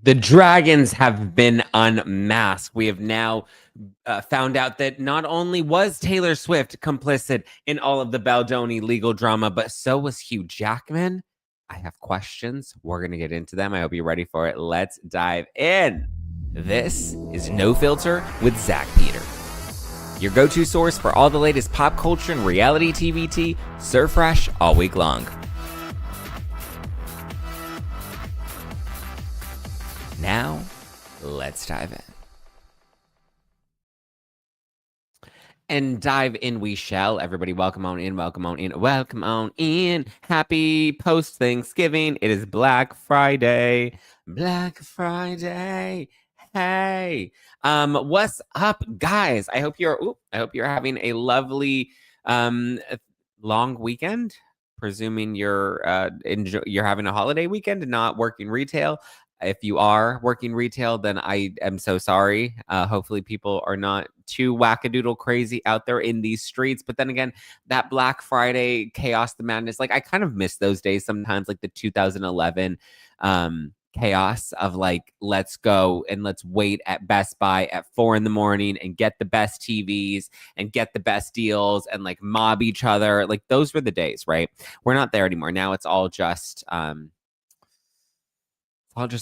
The Dragons have been unmasked. We have now found out that not only was Taylor Swift complicit in all of the Baldoni legal drama, but so was Hugh Jackman. I have questions. We're going to get into them. I hope you're ready for it. Let's dive in. This is No Filter with Zack Peter, your go-to source for all the latest pop culture and reality TV tea, served fresh all week long. Now, let's dive in. And dive in we shall. Everybody, welcome on in, welcome on in, welcome on in. Happy post-Thanksgiving. It is Black Friday. Black Friday. Hey. What's up, guys? I hope you're having a lovely long weekend. Presuming you're having a holiday weekend and not working retail. If you are working retail, then I am so sorry. Hopefully people are not too wackadoodle crazy out there in these streets. But then again, that Black Friday chaos, the madness, like I kind of miss those days sometimes, like the 2011 chaos of like, let's go and let's wait at Best Buy at 4 a.m. and get the best TVs and get the best deals and like mob each other. Like those were the days, right? We're not there anymore. Now it's all just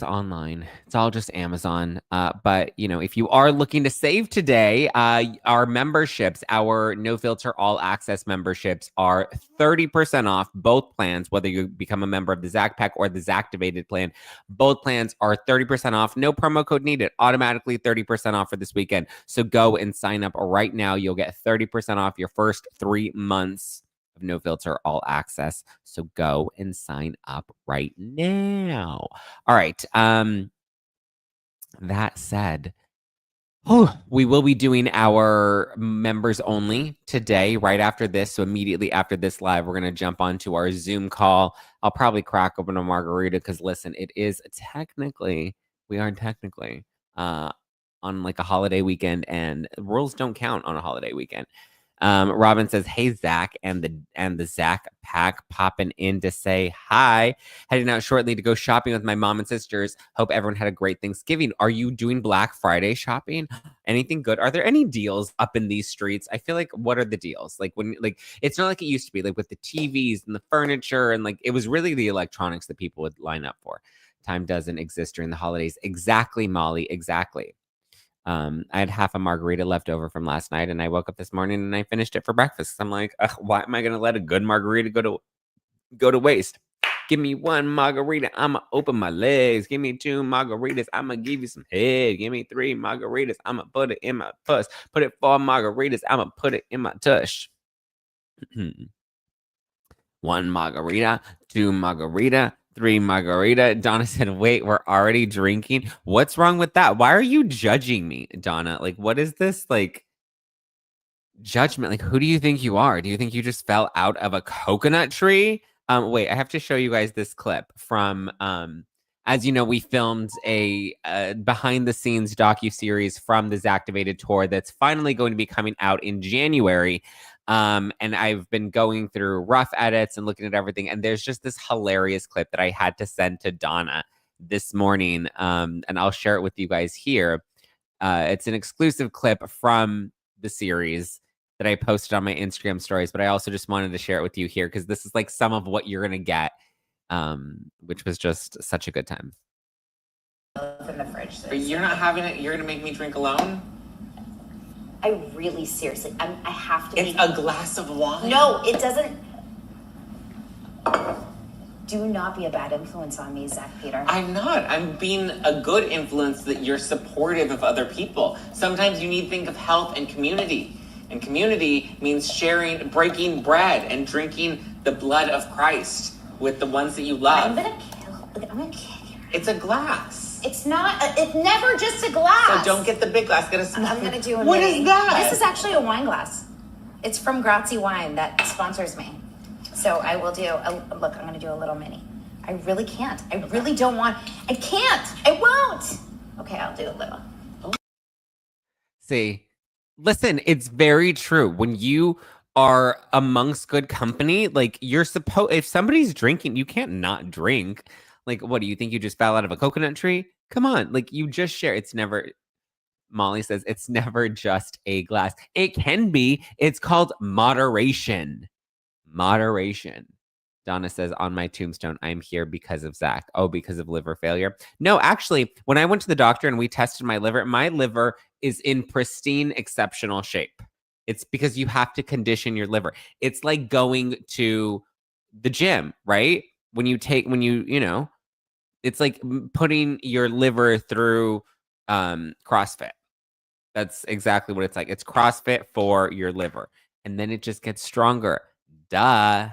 online. It's all just Amazon. But, you know, if you are looking to save today, our memberships, our No Filter All Access memberships are 30% off both plans, whether you become a member of the Zack Pack or the Zacktivated plan. Both plans are 30% off. No promo code needed. Automatically 30% off for this weekend. So go and sign up right now. You'll get 30% off your first 3 months. No Filter All Access. So go and sign up right now. All right. That said, we will be doing our members only today, right after this. So immediately after this live, we're going to jump onto our Zoom call. I'll probably crack open a margarita because listen, we are technically on like a holiday weekend, and rules don't count on a holiday weekend. Robin says, "Hey Zack and the Zack Pack popping in to say hi. Heading out shortly to go shopping with my mom and sisters. Hope everyone had a great Thanksgiving. Are you doing Black Friday shopping? Anything good? Are there any deals up in these streets? I feel like what are the deals? Like when it's not like it used to be, like with the TVs and the furniture and like it was really the electronics that people would line up for. Time doesn't exist during the holidays. Exactly, Molly. Exactly." I had half a margarita left over from last night, and I woke up this morning and I finished it for breakfast. I'm like, why am I going to let a good margarita go to waste? Give me one margarita, I'ma open my legs. Give me 2 margaritas, I'ma give you some head. Give me 3 margaritas, I'ma put it in my puss. Put it 4 margaritas, I'ma put it in my tush. 1 margarita, 2 margarita, 3 margarita. Donna said, wait, we're already drinking? What's wrong with that? Why are you judging me, Donna? Like, what is this, like, judgment? Like, who do you think you are? Do you think you just fell out of a coconut tree? Wait, I have to show you guys this clip from, as you know, we filmed a behind-the-scenes docuseries from the Zacktivated tour that's finally going to be coming out in January. And I've been going through rough edits and looking at everything. And there's just this hilarious clip that I had to send to Donna this morning. And I'll share it with you guys here. It's an exclusive clip from the series that I posted on my Instagram stories, but I also just wanted to share it with you here because this is like some of what you're going to get, which was just such a good time. In the fridge. But you're not having it? You're going to make me drink alone? I really seriously, I have to. It's a glass of wine. No, it doesn't. Do not be a bad influence on me, Zack Peter. I'm not. I'm being a good influence that you're supportive of other people. Sometimes you need to think of health and community. And community means sharing, breaking bread and drinking the blood of Christ with the ones that you love. I'm gonna kill you. It's a glass. It's not, it's never just a glass. So don't get the big glass, get a small. I'm gonna do a What mini. is that? This is actually a wine glass. It's from Grazie Wine that sponsors me. So I will do, look, I'm gonna do a little mini. I really can't. I really don't want, I can't. I won't. Okay, I'll do a little. See, listen, it's very true. When you are amongst good company, like you're supposed, if somebody's drinking, you can't not drink. Like, what do you think? You just fell out of a coconut tree? Come on, like you just share. It's never. Molly says it's never just a glass. It can be. It's called moderation. Moderation. Donna says, on my tombstone, I'm here because of Zack. Oh, because of liver failure? No, actually, when I went to the doctor and we tested my liver is in pristine, exceptional shape. It's because you have to condition your liver. It's like going to the gym, right? It's like putting your liver through CrossFit. That's exactly what it's like. It's CrossFit for your liver. And then it just gets stronger. Duh.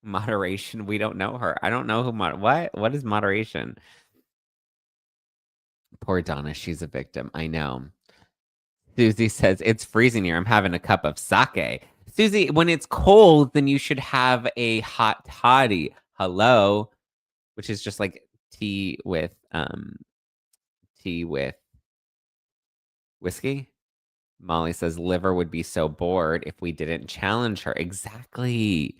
Moderation. We don't know her. I don't know who what is moderation? Poor Donna. She's a victim. I know. Susie says, it's freezing here. I'm having a cup of sake. Susie, when it's cold, then you should have a hot toddy. Hello. Which is just like tea with whiskey. Molly says liver would be so bored if we didn't challenge her. Exactly.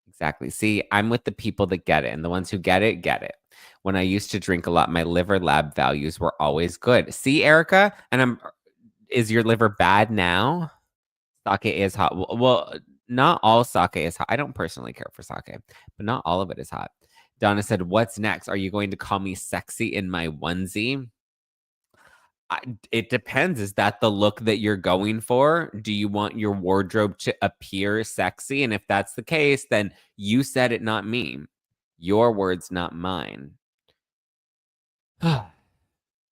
Exactly. See, I'm with the people that get it, and the ones who get it, get it. When I used to drink a lot, my liver lab values were always good. See, Erica? Is your liver bad now? Sake is hot. Well, not all sake is hot. I don't personally care for sake, but not all of it is hot. Donna said, what's next? Are you going to call me sexy in my onesie? It depends. Is that the look that you're going for? Do you want your wardrobe to appear sexy? And if that's the case, then you said it, not me. Your words, not mine.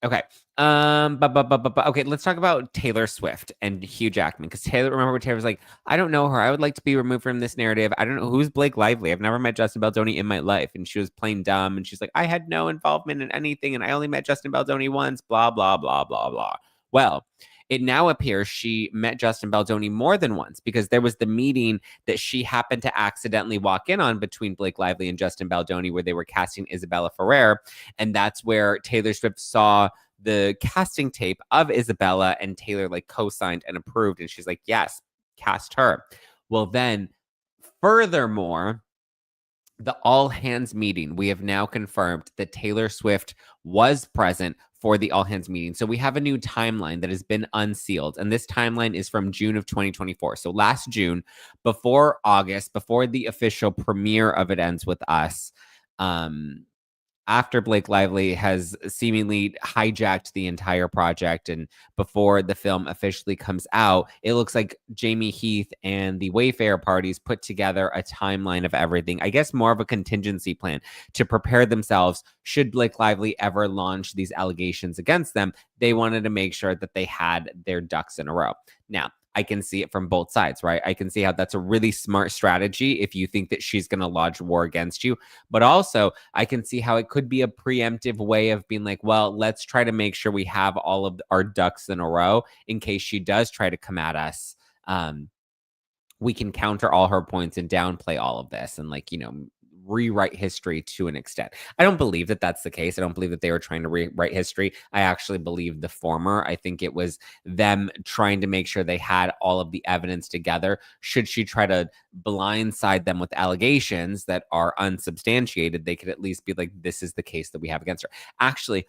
Okay. Okay, let's talk about Taylor Swift and Hugh Jackman. Because remember Taylor was like, I don't know her. I would like to be removed from this narrative. I don't know who's Blake Lively. I've never met Justin Baldoni in my life. And she was playing dumb. And she's like, I had no involvement in anything. And I only met Justin Baldoni once. Blah, blah, blah, blah, blah. Well, it now appears she met Justin Baldoni more than once because there was the meeting that she happened to accidentally walk in on between Blake Lively and Justin Baldoni where they were casting Isabella Ferrer. And that's where Taylor Swift saw the casting tape of Isabella and Taylor like co-signed and approved. And she's like, yes, cast her. Well, then furthermore, the all hands meeting, we have now confirmed that Taylor Swift was present for the all hands meeting. So we have a new timeline that has been unsealed. And this timeline is from June of 2024. So last June, before August, before the official premiere of It Ends With Us, after Blake Lively has seemingly hijacked the entire project and before the film officially comes out, it looks like Jamie Heath and the Wayfarer parties put together a timeline of everything. I guess more of a contingency plan to prepare themselves should Blake Lively ever launch these allegations against them. They wanted to make sure that they had their ducks in a row. Now, I can see it from both sides, right? I can see how that's a really smart strategy if you think that she's going to lodge war against you. But also, I can see how it could be a preemptive way of being like, well, let's try to make sure we have all of our ducks in a row in case she does try to come at us. We can counter all her points and downplay all of this and rewrite history to an extent. I don't believe that that's the case. I don't believe that they were trying to rewrite history. I actually believe the former. I think it was them trying to make sure they had all of the evidence together. Should she try to blindside them with allegations that are unsubstantiated, they could at least be like, this is the case that we have against her. Actually,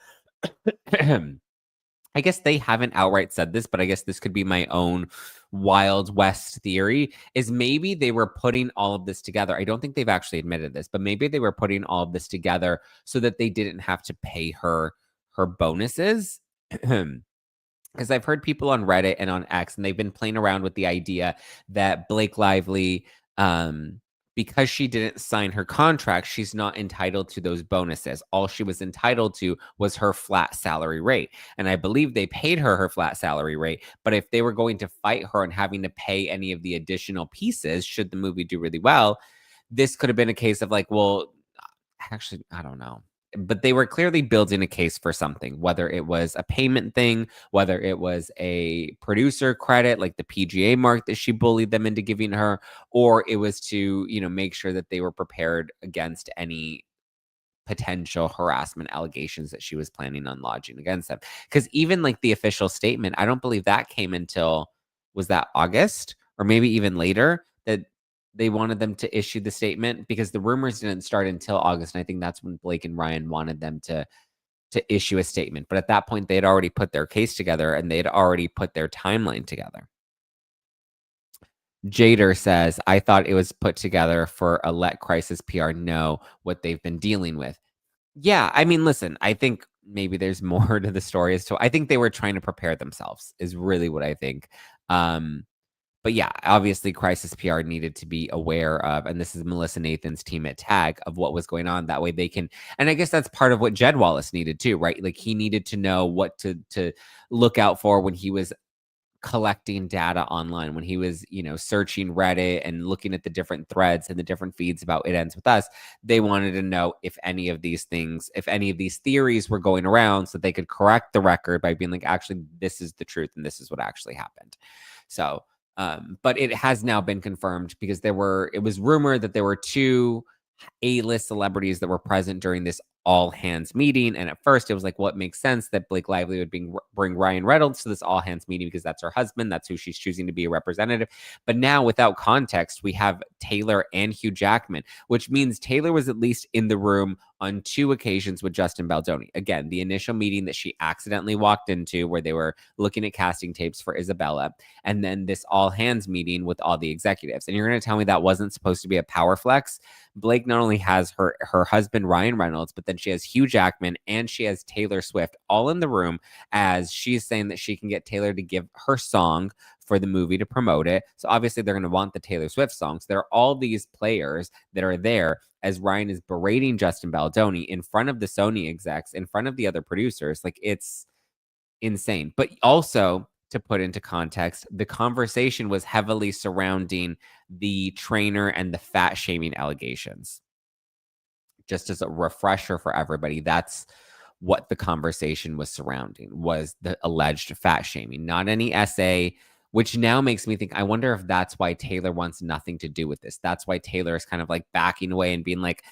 I guess they haven't outright said this, but I guess this could be my own Wild West theory, is maybe they were putting all of this together. I don't think they've actually admitted this, but maybe they were putting all of this together so that they didn't have to pay her bonuses. Because I've heard people on Reddit and on X, and they've been playing around with the idea that Blake Lively, because she didn't sign her contract, she's not entitled to those bonuses. All she was entitled to was her flat salary rate. And I believe they paid her flat salary rate. But if they were going to fight her and having to pay any of the additional pieces, should the movie do really well, this could have been a case of like, well, actually, I don't know. But they were clearly building a case for something, whether it was a payment thing, whether it was a producer credit, like the PGA mark that she bullied them into giving her, or it was to, make sure that they were prepared against any potential harassment allegations that she was planning on lodging against them. Because even like the official statement, I don't believe that came until, was that August or maybe even later, that they wanted them to issue the statement because the rumors didn't start until August. And I think that's when Blake and Ryan wanted them to issue a statement. But at that point, they had already put their case together and they had already put their timeline together. Jader says, I thought it was put together for a let crisis PR know what they've been dealing with. Yeah, I mean, listen, I think maybe there's more to the story as to I think they were trying to prepare themselves is really what I think. But yeah, obviously crisis PR needed to be aware of, and this is Melissa Nathan's team at Tag, of what was going on. That way they can, and I guess that's part of what Jed Wallace needed too, right? Like he needed to know what to look out for when he was collecting data online, when he was, searching Reddit and looking at the different threads and the different feeds about It Ends With Us. They wanted to know if any of these things, if any of these theories were going around so they could correct the record by being like, actually, this is the truth and this is what actually happened. So, but it has now been confirmed because it was rumored that there were 2 A-list celebrities that were present during this all hands meeting. And at first it was like, well, it makes sense that Blake Lively would bring Ryan Reynolds to this all hands meeting because that's her husband. That's who she's choosing to be a representative. But now without context, we have Taylor and Hugh Jackman, which means Taylor was at least in the room on 2 occasions with Justin Baldoni. Again, the initial meeting that she accidentally walked into where they were looking at casting tapes for Isabella, and then this all hands meeting with all the executives. And you're going to tell me that wasn't supposed to be a power flex? Blake not only has her husband, Ryan Reynolds, but then she has Hugh Jackman and she has Taylor Swift all in the room as she's saying that she can get Taylor to give her song for the movie to promote it. So obviously they're going to want the Taylor Swift songs. There are all these players that are there as Ryan is berating Justin Baldoni in front of the Sony execs, in front of the other producers. Like, it's insane. But also, to put into context, the conversation was heavily surrounding the trainer and the fat shaming allegations. Just as a refresher for everybody, that's what the conversation was surrounding, was the alleged fat shaming, not any essay, which now makes me think, I wonder if that's why Taylor wants nothing to do with this. That's why Taylor is kind of like backing away and being like,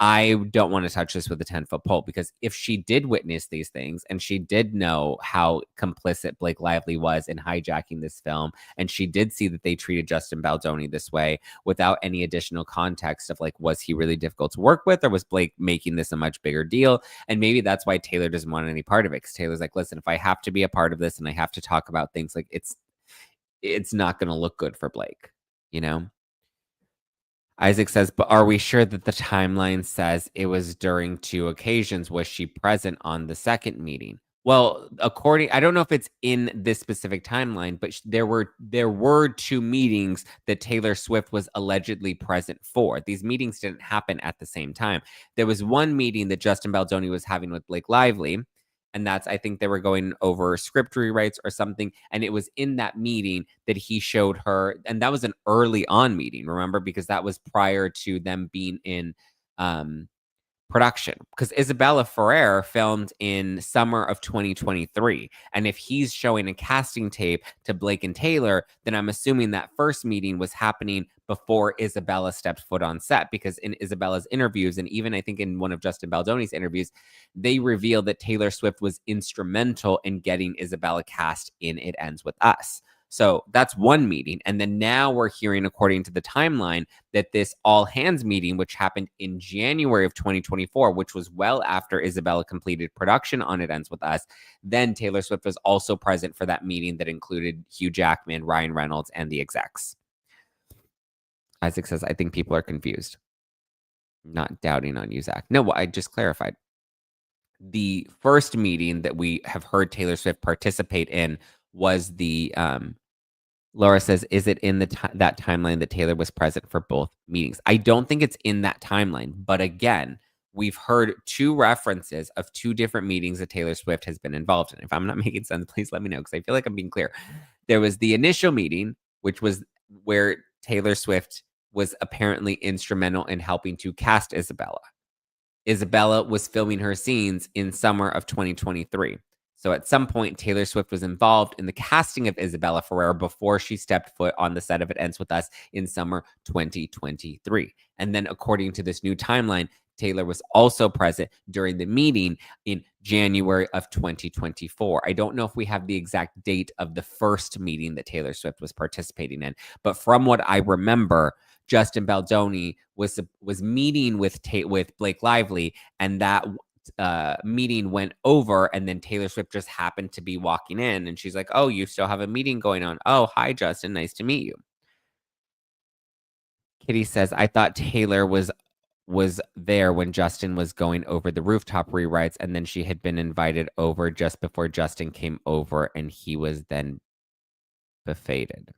I don't want to touch this with a 10-foot pole, because if she did witness these things and she did know how complicit Blake Lively was in hijacking this film, and she did see that they treated Justin Baldoni this way without any additional context of like, was he really difficult to work with, or was Blake making this a much bigger deal? And maybe that's why Taylor doesn't want any part of it, because Taylor's like, listen, if I have to be a part of this and I have to talk about things, like it's not going to look good for Blake, you know? Isaac says, but are we sure that the timeline says it was during 2 occasions? Was she present on the second meeting? Well, I don't know if it's in this specific timeline, but there were 2 meetings that Taylor Swift was allegedly present for. These meetings didn't happen at the same time. There was one meeting that Justin Baldoni was having with Blake Lively, and that's, I think they were going over script rewrites or something. And it was in that meeting that he showed her. And that was an early on meeting, remember? Because that was prior to them being in production. Because Isabella Ferrer filmed in summer of 2023. And if he's showing a casting tape to Blake and Taylor, then I'm assuming that first meeting was happening before Isabella stepped foot on set, because in Isabella's interviews, and even I think in one of Justin Baldoni's interviews, they revealed that Taylor Swift was instrumental in getting Isabella cast in It Ends With Us. So that's one meeting. And then now we're hearing, according to the timeline, that this all hands meeting, which happened in January of 2024, which was well after Isabella completed production on It Ends With Us, then Taylor Swift was also present for that meeting that included Hugh Jackman, Ryan Reynolds, and the execs. Isaac says, I think people are confused. Not doubting on you, Zack. No, I just clarified. The first meeting that we have heard Taylor Swift participate in was the Laura says, is it in that timeline that Taylor was present for both meetings? I don't think it's in that timeline, but again, we've heard 2 references of 2 different meetings that Taylor Swift has been involved in. If I'm not making sense, please let me know, because I feel like I'm being clear. There was the initial meeting, which was where Taylor Swift was apparently instrumental in helping to cast Isabella. Isabella was filming her scenes in summer of 2023. So at some point, Taylor Swift was involved in the casting of Isabella Ferrer before she stepped foot on the set of It Ends With Us in summer 2023. And then according to this new timeline, Taylor was also present during the meeting in January of 2024. I don't know if we have the exact date of the first meeting that Taylor Swift was participating in, but from what I remember, Justin Baldoni was meeting with Blake Lively, and that meeting went over, and then Taylor Swift just happened to be walking in, and she's like, "Oh, you still have a meeting going on? Oh, hi, Justin, nice to meet you." Kitty says, "I thought Taylor was there when Justin was going over the rooftop rewrites, and then she had been invited over just before Justin came over, and he was then befaded."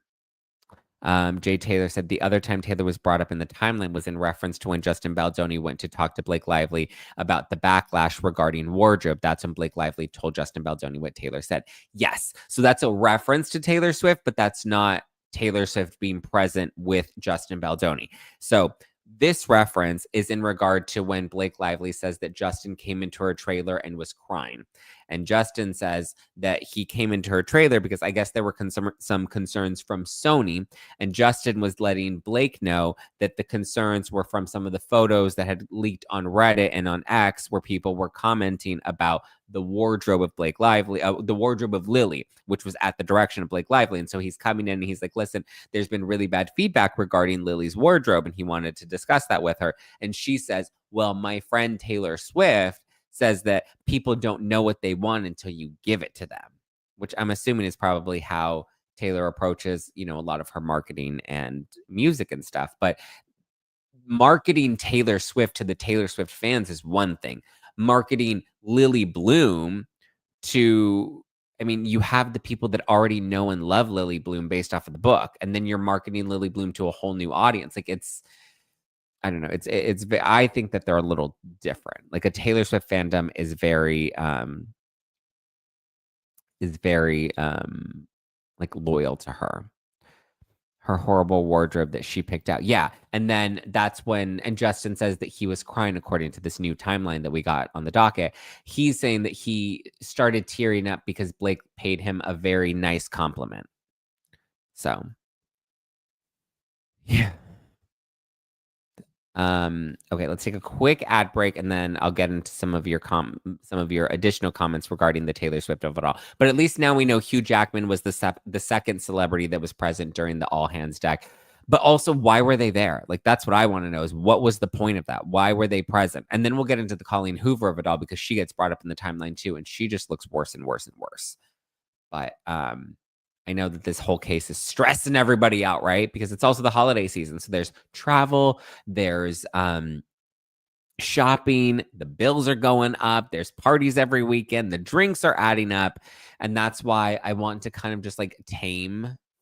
Jay Taylor said the other time Taylor was brought up in the timeline was in reference to when Justin Baldoni went to talk to Blake Lively about the backlash regarding wardrobe. That's when Blake Lively told Justin Baldoni what Taylor said. Yes. So that's a reference to Taylor Swift, but that's not Taylor Swift being present with Justin Baldoni. So this reference is in regard to when Blake Lively says that Justin came into her trailer and was crying. And Justin says that he came into her trailer because I guess there were some concerns from Sony. And Justin was letting Blake know that the concerns were from some of the photos that had leaked on Reddit and on X, where people were commenting about the wardrobe of Blake Lively, the wardrobe of Lily, which was at the direction of Blake Lively. And so he's coming in and he's like, "Listen, there's been really bad feedback regarding Lily's wardrobe." And he wanted to discuss that with her. And she says, "Well, my friend Taylor Swift says that people don't know what they want until you give it to them," which I'm assuming is probably how Taylor approaches, a lot of her marketing and music and stuff. But marketing Taylor Swift to the Taylor Swift fans is one thing. Marketing Lily Bloom to, you have the people that already know and love Lily Bloom based off of the book, and then you're marketing Lily Bloom to a whole new audience. Like I don't know. I think that they're a little different. Like a Taylor Swift fandom is very like loyal to her horrible wardrobe that she picked out. Yeah. And then and Justin says that he was crying according to this new timeline that we got on the docket. He's saying that he started tearing up because Blake paid him a very nice compliment. So, yeah. Okay, let's take a quick ad break and then I'll get into some of your additional comments regarding the Taylor Swift of it all. But at least now we know Hugh Jackman was the second celebrity that was present during the all hands deck. But also, why were they there? Like, that's what I want to know, is what was the point of that? Why were they present? And then we'll get into the Colleen Hoover of it all, because she gets brought up in the timeline too, and she just looks worse and worse and worse. But I know that this whole case is stressing everybody out, right? Because it's also the holiday season. So there's travel, there's shopping, the bills are going up, there's parties every weekend, the drinks are adding up. And that's why I want to kind of just like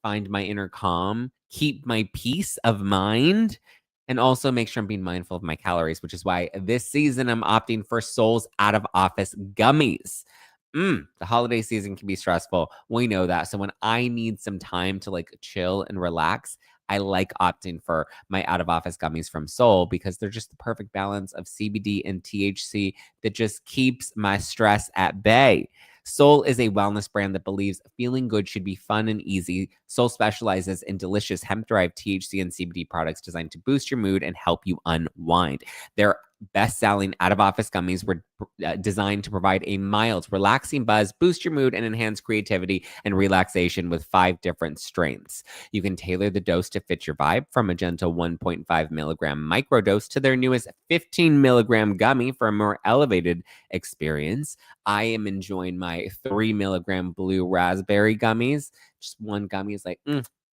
find my inner calm, keep my peace of mind, and also make sure I'm being mindful of my calories, which is why this season I'm opting for Soul's Out of Office gummies. The holiday season can be stressful. We know that. So when I need some time to like chill and relax, I like opting for my Out of Office gummies from Soul, because they're just the perfect balance of CBD and THC that just keeps my stress at bay. Soul is a wellness brand that believes feeling good should be fun and easy. Soul specializes in delicious hemp-derived THC and CBD products designed to boost your mood and help you unwind. Their best-selling out-of-office gummies were designed to provide a mild, relaxing buzz, boost your mood, and enhance creativity and relaxation with 5 different strengths. You can tailor the dose to fit your vibe, from a gentle 1.5 milligram microdose to their newest 15 milligram gummy for a more elevated experience. I am enjoying my 3 milligram blue raspberry gummies. Just one gummy is like,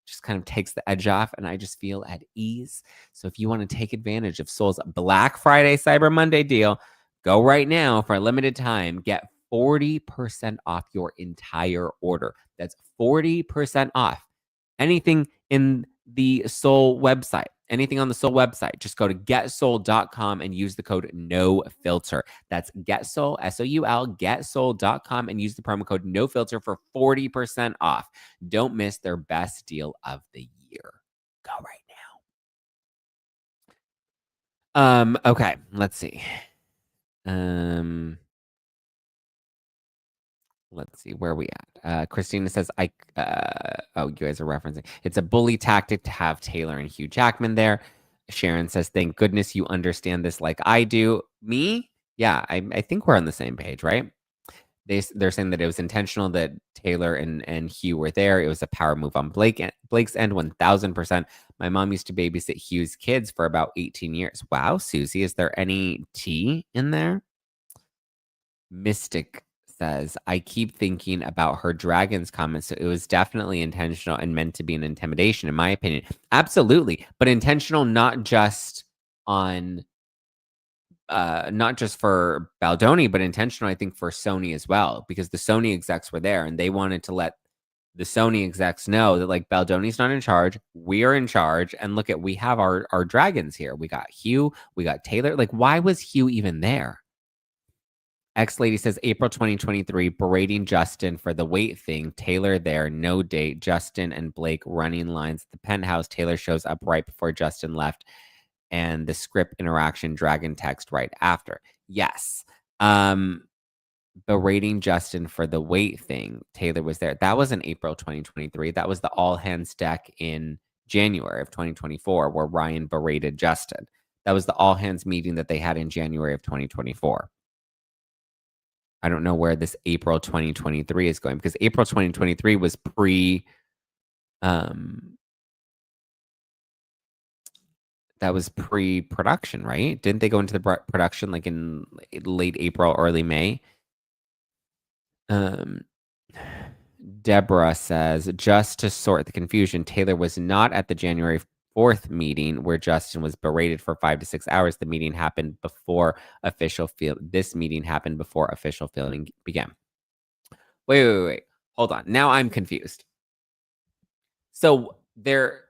just kind of takes the edge off, and I just feel at ease. So if you want to take advantage of Soul's Black Friday Cyber Monday deal, go right now for a limited time. Get 40% off your entire order. That's 40% off anything in the Soul website. Anything on the Soul website, just go to getsoul.com and use the code NOFILTER. That's getsoul, SOUL, getsoul.com, and use the promo code NOFILTER for 40% off. Don't miss their best deal of the year. Go right now. Okay, let's see. Let's see, where are we at? Christina says, you guys are referencing. It's a bully tactic to have Taylor and Hugh Jackman there. Sharon says, thank goodness you understand this like I do. Me? Yeah, I think we're on the same page, right? They're saying that it was intentional that Taylor and Hugh were there. It was a power move on Blake's end, 1000%. My mom used to babysit Hugh's kids for about 18 years. Wow, Susie, is there any tea in there? Mystic says, I keep thinking about her dragons comments. So it was definitely intentional and meant to be an intimidation, in my opinion. Absolutely. But intentional not just on not just for Baldoni, but intentional, I think, for Sony as well, because the Sony execs were there and they wanted to let the Sony execs know that like Baldoni's not in charge, we are in charge, and look at we have our dragons here. We got Hugh, we got Taylor. Like, why was Hugh even there? X Lady says April 2023, berating Justin for the weight thing. Taylor there, no date. Justin and Blake running lines at the penthouse. Taylor shows up right before Justin left, and the script interaction dragon text right after. Yes. Berating Justin for the weight thing. Taylor was there. That was in April 2023. That was the all hands deck in January of 2024 where Ryan berated Justin. That was the all hands meeting that they had in January of 2024. I don't know where this April 2023 is going because April 2023 was that was pre-production, right? Didn't they go into the production like in late April, early May? Deborah says, just to sort the confusion, Taylor was not at the January 4th meeting where Justin was berated for 5 to 6 hours. The meeting happened before this meeting happened before official filming began. Wait. Hold on. Now I'm confused. So there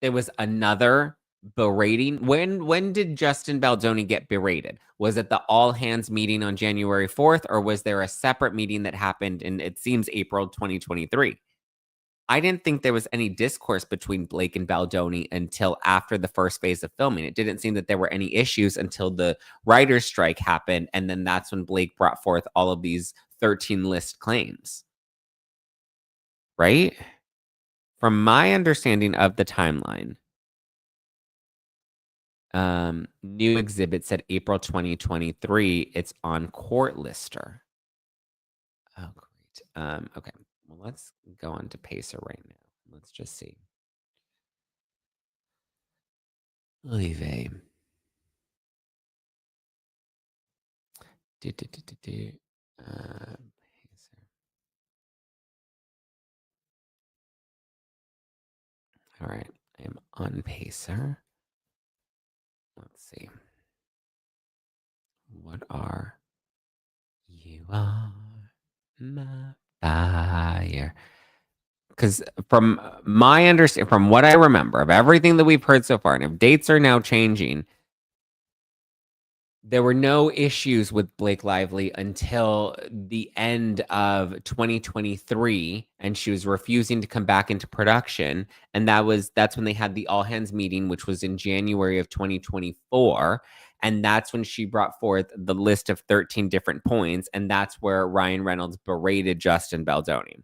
was another berating. When did Justin Baldoni get berated? Was it the all hands meeting on January 4th, or was there a separate meeting that happened in, it seems, April 2023? I didn't think there was any discourse between Blake and Baldoni until after the first phase of filming. It didn't seem that there were any issues until the writer's strike happened, and then that's when Blake brought forth all of these 13 list claims. Right? From my understanding of the timeline, new exhibit said April 2023. It's on Court Lister. Oh, great. Okay. Well, let's go on to Pacer right now. Let's just see. Oy vey. Pacer. All right. I am on Pacer. Let's see. What are you are my fire? Because from my understanding, from what I remember of everything that we've heard so far, and if dates are now changing, there were no issues with Blake Lively until the end of 2023, and she was refusing to come back into production. And that's when they had the all hands meeting, which was in January of 2024. And that's when she brought forth the list of 13 different points. And that's where Ryan Reynolds berated Justin Baldoni,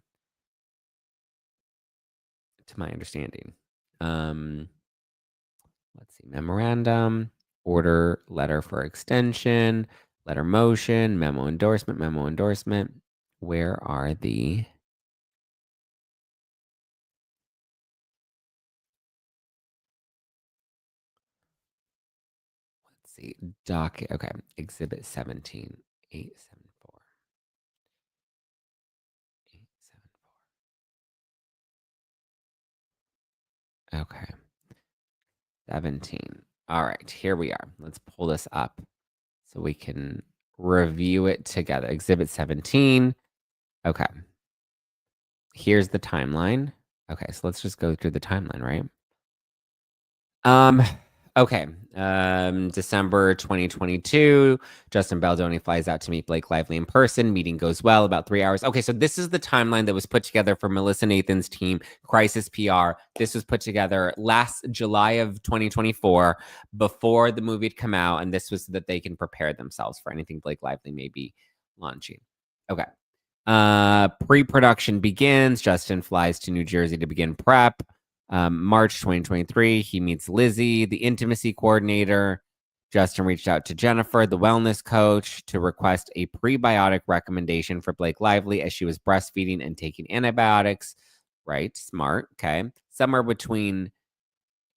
to my understanding. Let's see, memorandum, order, letter for extension, letter motion, memo endorsement. Where are the... Let's see, docket. Okay, exhibit 17, 874. 874. Okay. 17. All right, here we are. Let's pull this up so we can review it together. Exhibit 17. Okay. Here's the timeline. Okay, so let's just go through the timeline, right? Okay. December 2022, Justin Baldoni flies out to meet Blake Lively in person. Meeting goes well, about 3 hours. Okay, so this is the timeline that was put together for Melissa Nathan's team, Crisis PR. This was put together last July of 2024, before the movie had come out, and this was so that they can prepare themselves for anything Blake Lively may be launching. Okay. Pre-production begins. Justin flies to New Jersey to begin prep. March 2023, he meets Lizzie, the intimacy coordinator. Justin reached out to Jennifer, the wellness coach, to request a prebiotic recommendation for Blake Lively as she was breastfeeding and taking antibiotics. Right, smart. Okay. Somewhere between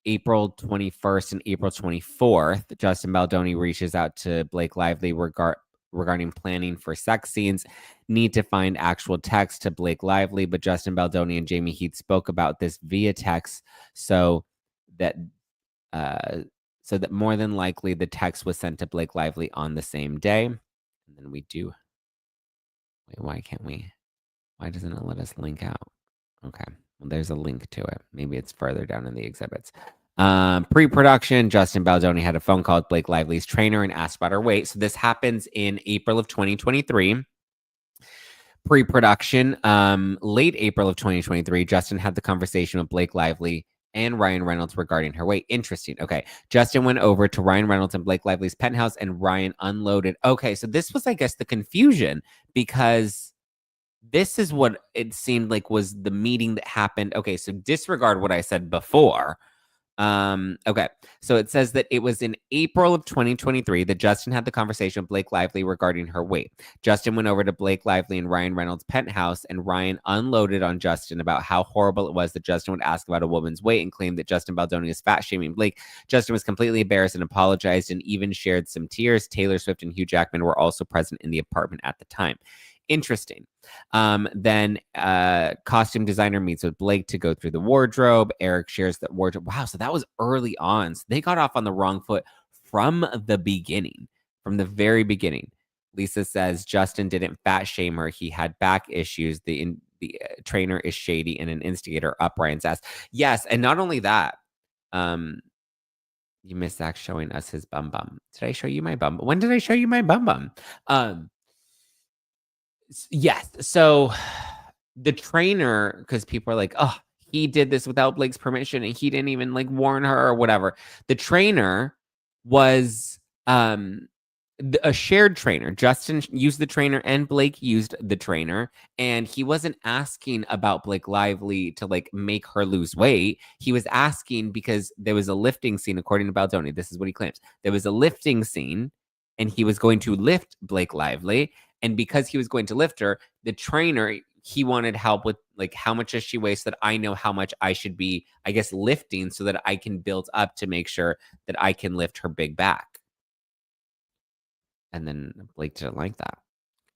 April 21st and April 24th, Justin Baldoni reaches out to Blake Lively regarding planning for sex scenes. Need to find actual text to Blake Lively, but Justin Baldoni and Jamie Heath spoke about this via text, so that more than likely the text was sent to Blake Lively on the same day. And then we do. Wait, why can't we? Why doesn't it let us link out? Okay. Well, there's a link to it. Maybe it's further down in the exhibits. Pre-production, Justin Baldoni had a phone call with Blake Lively's trainer and asked about her weight. So this happens in April of 2023. Pre-production, late April of 2023, Justin had the conversation with Blake Lively and Ryan Reynolds regarding her weight. Interesting. Okay. Justin went over to Ryan Reynolds and Blake Lively's penthouse and Ryan unloaded. Okay. So this was, I guess, the confusion, because this is what it seemed like was the meeting that happened. Okay, so disregard what I said before. Okay, so it says that it was in April of 2023 that Justin had the conversation with Blake Lively regarding her weight. Justin went over to Blake Lively and Ryan Reynolds' penthouse, and Ryan unloaded on Justin about how horrible it was that Justin would ask about a woman's weight and claimed that Justin Baldoni is fat shaming Blake. Justin was completely embarrassed and apologized and even shared some tears. Taylor Swift and Hugh Jackman were also present in the apartment at the time. Interesting. Then costume designer meets with Blake to go through the wardrobe. Eric shares that wardrobe. Wow, so that was early on. So they got off on the wrong foot from the beginning, from the very beginning. Lisa says Justin didn't fat shame her. He had back issues. The trainer is shady and an instigator, up Ryan's ass. Yes, and not only that, you missed Zack showing us his bum bum. Did I show you my bum? When did I show you my bum bum? Yes. So the trainer, because people are like, oh, he did this without Blake's permission and he didn't even like warn her or whatever. The trainer was a shared trainer. Justin used the trainer and Blake used the trainer, and he wasn't asking about Blake Lively to like make her lose weight. He was asking because there was a lifting scene, according to Baldoni. This is what he claims. There was a lifting scene and he was going to lift Blake Lively. And because he was going to lift her, the trainer, he wanted help with like, how much does she weigh so that I know how much I should be, I guess, lifting so that I can build up to make sure that I can lift her big back. And then Blake didn't like that.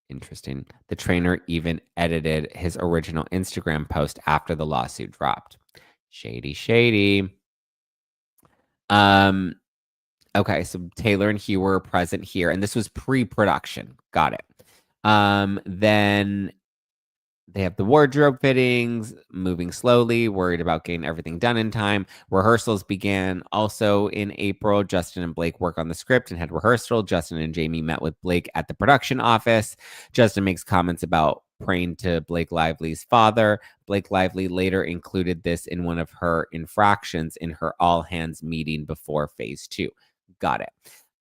Interesting. The trainer even edited his original Instagram post after the lawsuit dropped. Shady, shady. Okay, so Taylor and Hugh were present here, and this was pre-production. Got it. Then they have the wardrobe fittings, moving slowly, worried about getting everything done in time. Rehearsals began also in April. Justin and Blake work on the script and had rehearsal. Justin and Jamie met with Blake at the production office. Justin makes comments about praying to Blake Lively's father. Blake Lively later included this in one of her infractions in her all-hands meeting before phase 2. Got it.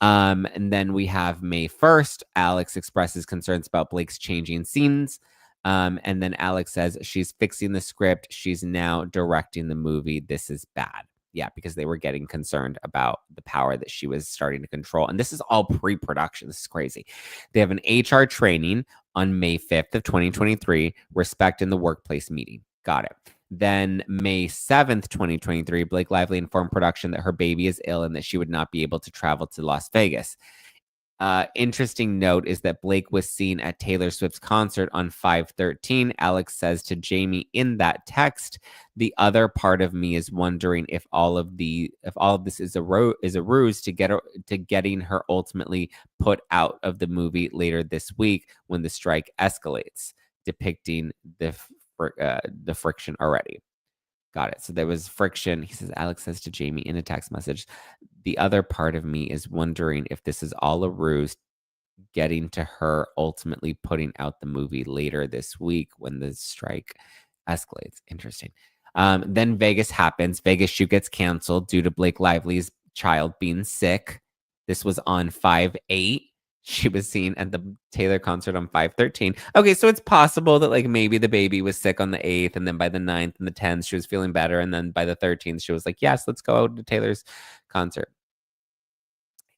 And then we have May 1st. Alex expresses concerns about Blake's changing scenes. And then Alex says she's fixing the script. She's now directing the movie. This is bad. Yeah, because they were getting concerned about the power that she was starting to control. And this is all pre-production. This is crazy. They have an HR training on May 5th of 2023, respect in the workplace meeting. Got it. Then May 7th, 2023, Blake Lively informed production that her baby is ill and that she would not be able to travel to Las Vegas. Interesting note is that Blake was seen at Taylor Swift's concert on 5/13. Alex says to Jamie in that text, the other part of me is wondering if all of this is a ruse to getting her ultimately put out of the movie later this week when the strike escalates, depicting the friction already. Got it. So there was friction. He says, Alex says to Jamie in a text message, the other part of me is wondering if this is all a ruse, getting to her ultimately putting out the movie later this week when the strike escalates. Interesting. Then Vegas happens. Vegas shoot gets canceled due to Blake Lively's child being sick. This was on 5/8. She was seen at the Taylor concert on 5/13. Okay, so it's possible that like maybe the baby was sick on the 8th, and then by the 9th and the 10th she was feeling better, and then by the 13th she was like, yes, let's go out to Taylor's concert.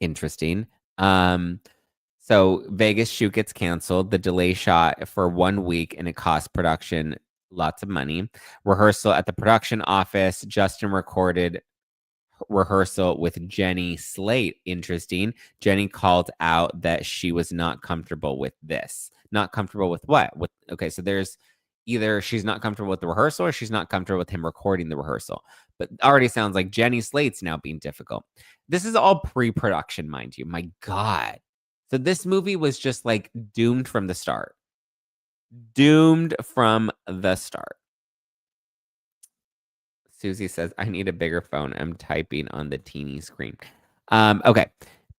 Interesting. So Vegas shoot gets canceled. The delay shot for 1 week, and it cost production lots of money. Rehearsal at the production office. Justin recorded rehearsal with Jenny Slate. Interesting. Jenny called out that she was not comfortable with this. Not comfortable with what? Okay, so there's either she's not comfortable with the rehearsal or she's not comfortable with him recording the rehearsal. But already sounds like Jenny Slate's now being difficult. This is all pre-production, mind you. My God. So this movie was just like doomed from the start. Doomed from the start. Susie says, I need a bigger phone. I'm typing on the teeny screen. Okay.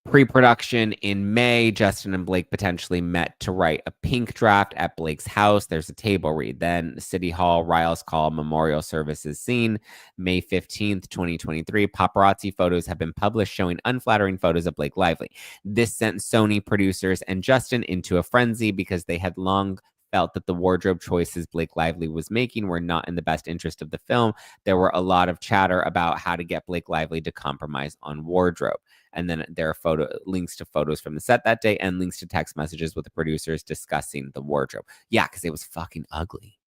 Pre-production in May, Justin and Blake potentially met to write a pink draft at Blake's house. There's a table read. Then City Hall, Riles Call, memorial services scene. May 15th, 2023. Paparazzi photos have been published showing unflattering photos of Blake Lively. This sent Sony producers and Justin into a frenzy because they had long felt that the wardrobe choices Blake Lively was making were not in the best interest of the film. There were a lot of chatter about how to get Blake Lively to compromise on wardrobe. And then there are links to photos from the set that day and links to text messages with the producers discussing the wardrobe. Yeah, because it was fucking ugly.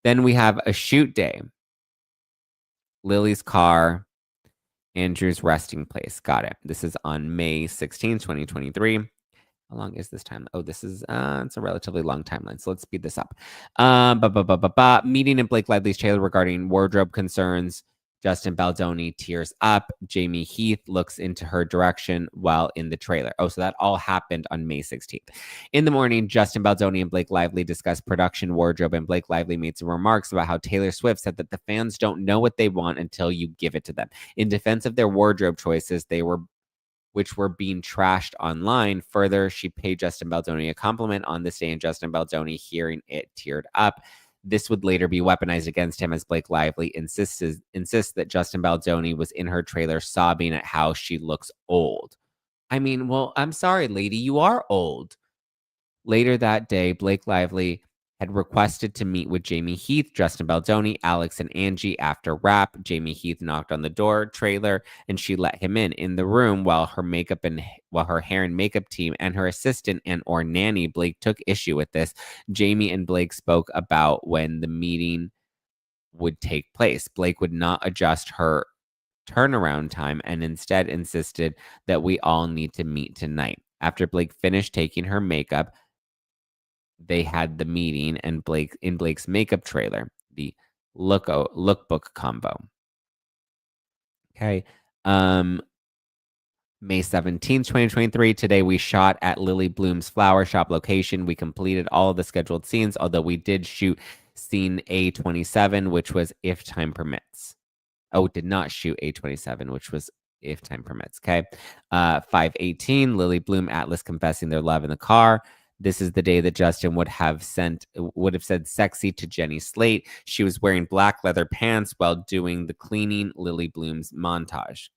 Then we have a shoot day. Lily's car, Andrew's resting place. Got it. This is on May 16th, 2023. How long is this time? Oh, this is it's a relatively long timeline. So let's speed this up. Meeting in Blake Lively's trailer regarding wardrobe concerns. Justin Baldoni tears up. Jamie Heath looks into her direction while in the trailer. Oh, so that all happened on May 16th. In the morning, Justin Baldoni and Blake Lively discussed production wardrobe, and Blake Lively made some remarks about how Taylor Swift said that the fans don't know what they want until you give it to them. In defense of their wardrobe choices, which were being trashed online. Further, she paid Justin Baldoni a compliment on this day, and Justin Baldoni, hearing it, teared up. This would later be weaponized against him as Blake Lively insists that Justin Baldoni was in her trailer sobbing at how she looks old. I mean, well, I'm sorry, lady, you are old. Later that day, Blake Lively had requested to meet with Jamie Heath, Justin Baldoni, Alex, and Angie after rap. Jamie Heath knocked on the door trailer, and she let him in the room while her hair and makeup team and her assistant and/or nanny Blake took issue with this. Jamie and Blake spoke about when the meeting would take place. Blake would not adjust her turnaround time and instead insisted that we all need to meet tonight. After Blake finished taking her makeup, they had the meeting and Blake's makeup trailer, the lookbook combo. Okay. May 17th, 2023. Today we shot at Lily Bloom's flower shop location. We completed all of the scheduled scenes, although we did shoot scene A27, which was if time permits. Oh, did not shoot A27, which was if time permits. Okay. 5/18, Lily Bloom, Atlas confessing their love in the car. This is the day that Justin would have said sexy to Jenny Slate. She was wearing black leather pants while doing the cleaning Lily Bloom's montage.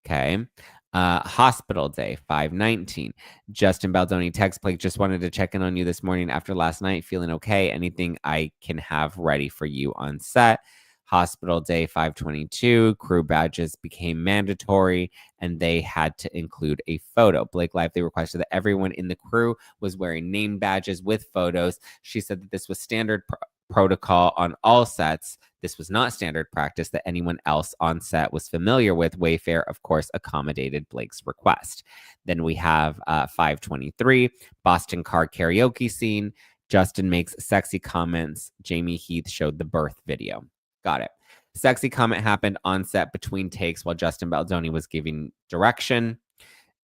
Okay. Hospital day, 5/19. Justin Baldoni text Blake, just wanted to check in on you this morning after last night. Feeling okay? Anything I can have ready for you on set? Hospital day, 5/22. Crew badges became mandatory and they had to include a photo. Blake Lively requested that everyone in the crew was wearing name badges with photos. She said that this was standard protocol on all sets. This was not standard practice that anyone else on set was familiar with. Wayfair, of course, accommodated Blake's request. Then we have 5/23, Boston car karaoke scene. Justin makes sexy comments. Jamie Heath showed the birth video. Got it. Sexy comment happened on set between takes while Justin Baldoni was giving direction.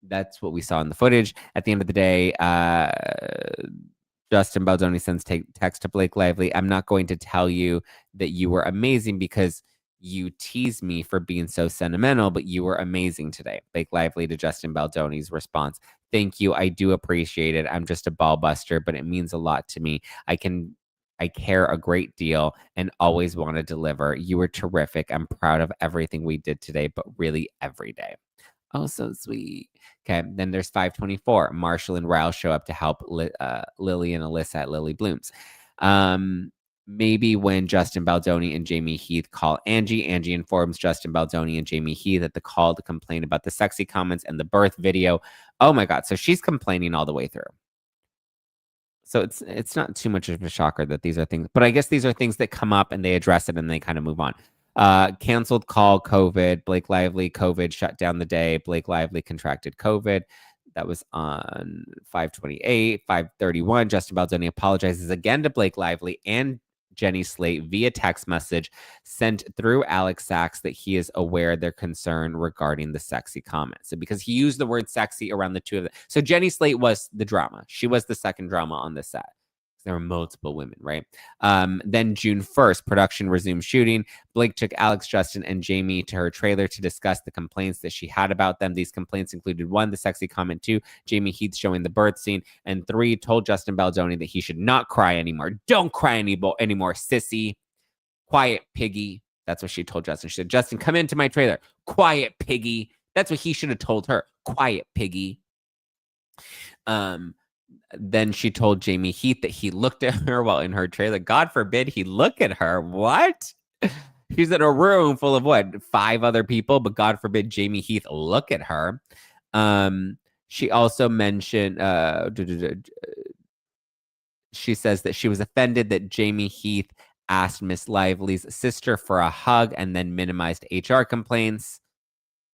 That's what we saw in the footage. At the end of the day, Justin Baldoni sends text to Blake Lively. I'm not going to tell you that you were amazing because you tease me for being so sentimental, but you were amazing today. Blake Lively to Justin Baldoni's response. Thank you. I do appreciate it. I'm just a ball buster, but it means a lot to me. I care a great deal and always want to deliver. You were terrific. I'm proud of everything we did today, but really every day. Oh, so sweet. Okay, then there's 524. Marshall and Ryle show up to help Lily and Alyssa at Lily Bloom's. Maybe when Justin Baldoni and Jamie Heath call Angie informs Justin Baldoni and Jamie Heath at the call to complain about the sexy comments and the birth video. Oh my God. So she's complaining all the way through. So it's not too much of a shocker that these are things, but I guess these are things that come up and they address it and they kind of move on. Canceled call, COVID. Blake Lively, COVID shut down the day. Blake Lively contracted COVID. That was on 5/28, 5/31. Justin Baldoni apologizes again to Blake Lively and Jenny Slate via text message sent through Alex Sachs that he is aware of their concern regarding the sexy comment. So because he used the word sexy around the two of them. So Jenny Slate was the drama. She was the second drama on the set. There were multiple women, right? Then June 1st, production resumed shooting. Blake took Alex, Justin, and Jamie to her trailer to discuss the complaints that she had about them. These complaints included 1, the sexy comment, 2, Jamie Heath showing the birth scene, and 3, told Justin Baldoni that he should not cry anymore. Don't cry anymore, sissy. Quiet, piggy. That's what she told Justin. She said, Justin, come into my trailer. Quiet, piggy. That's what he should have told her. Quiet, piggy. Then she told Jamie Heath that he looked at her while in her trailer. God forbid he look at her. What? She's in a room full of what? 5 other people, but God forbid Jamie Heath look at her. She also mentioned, she says that she was offended that Jamie Heath asked Miss Lively's sister for a hug and then minimized HR complaints.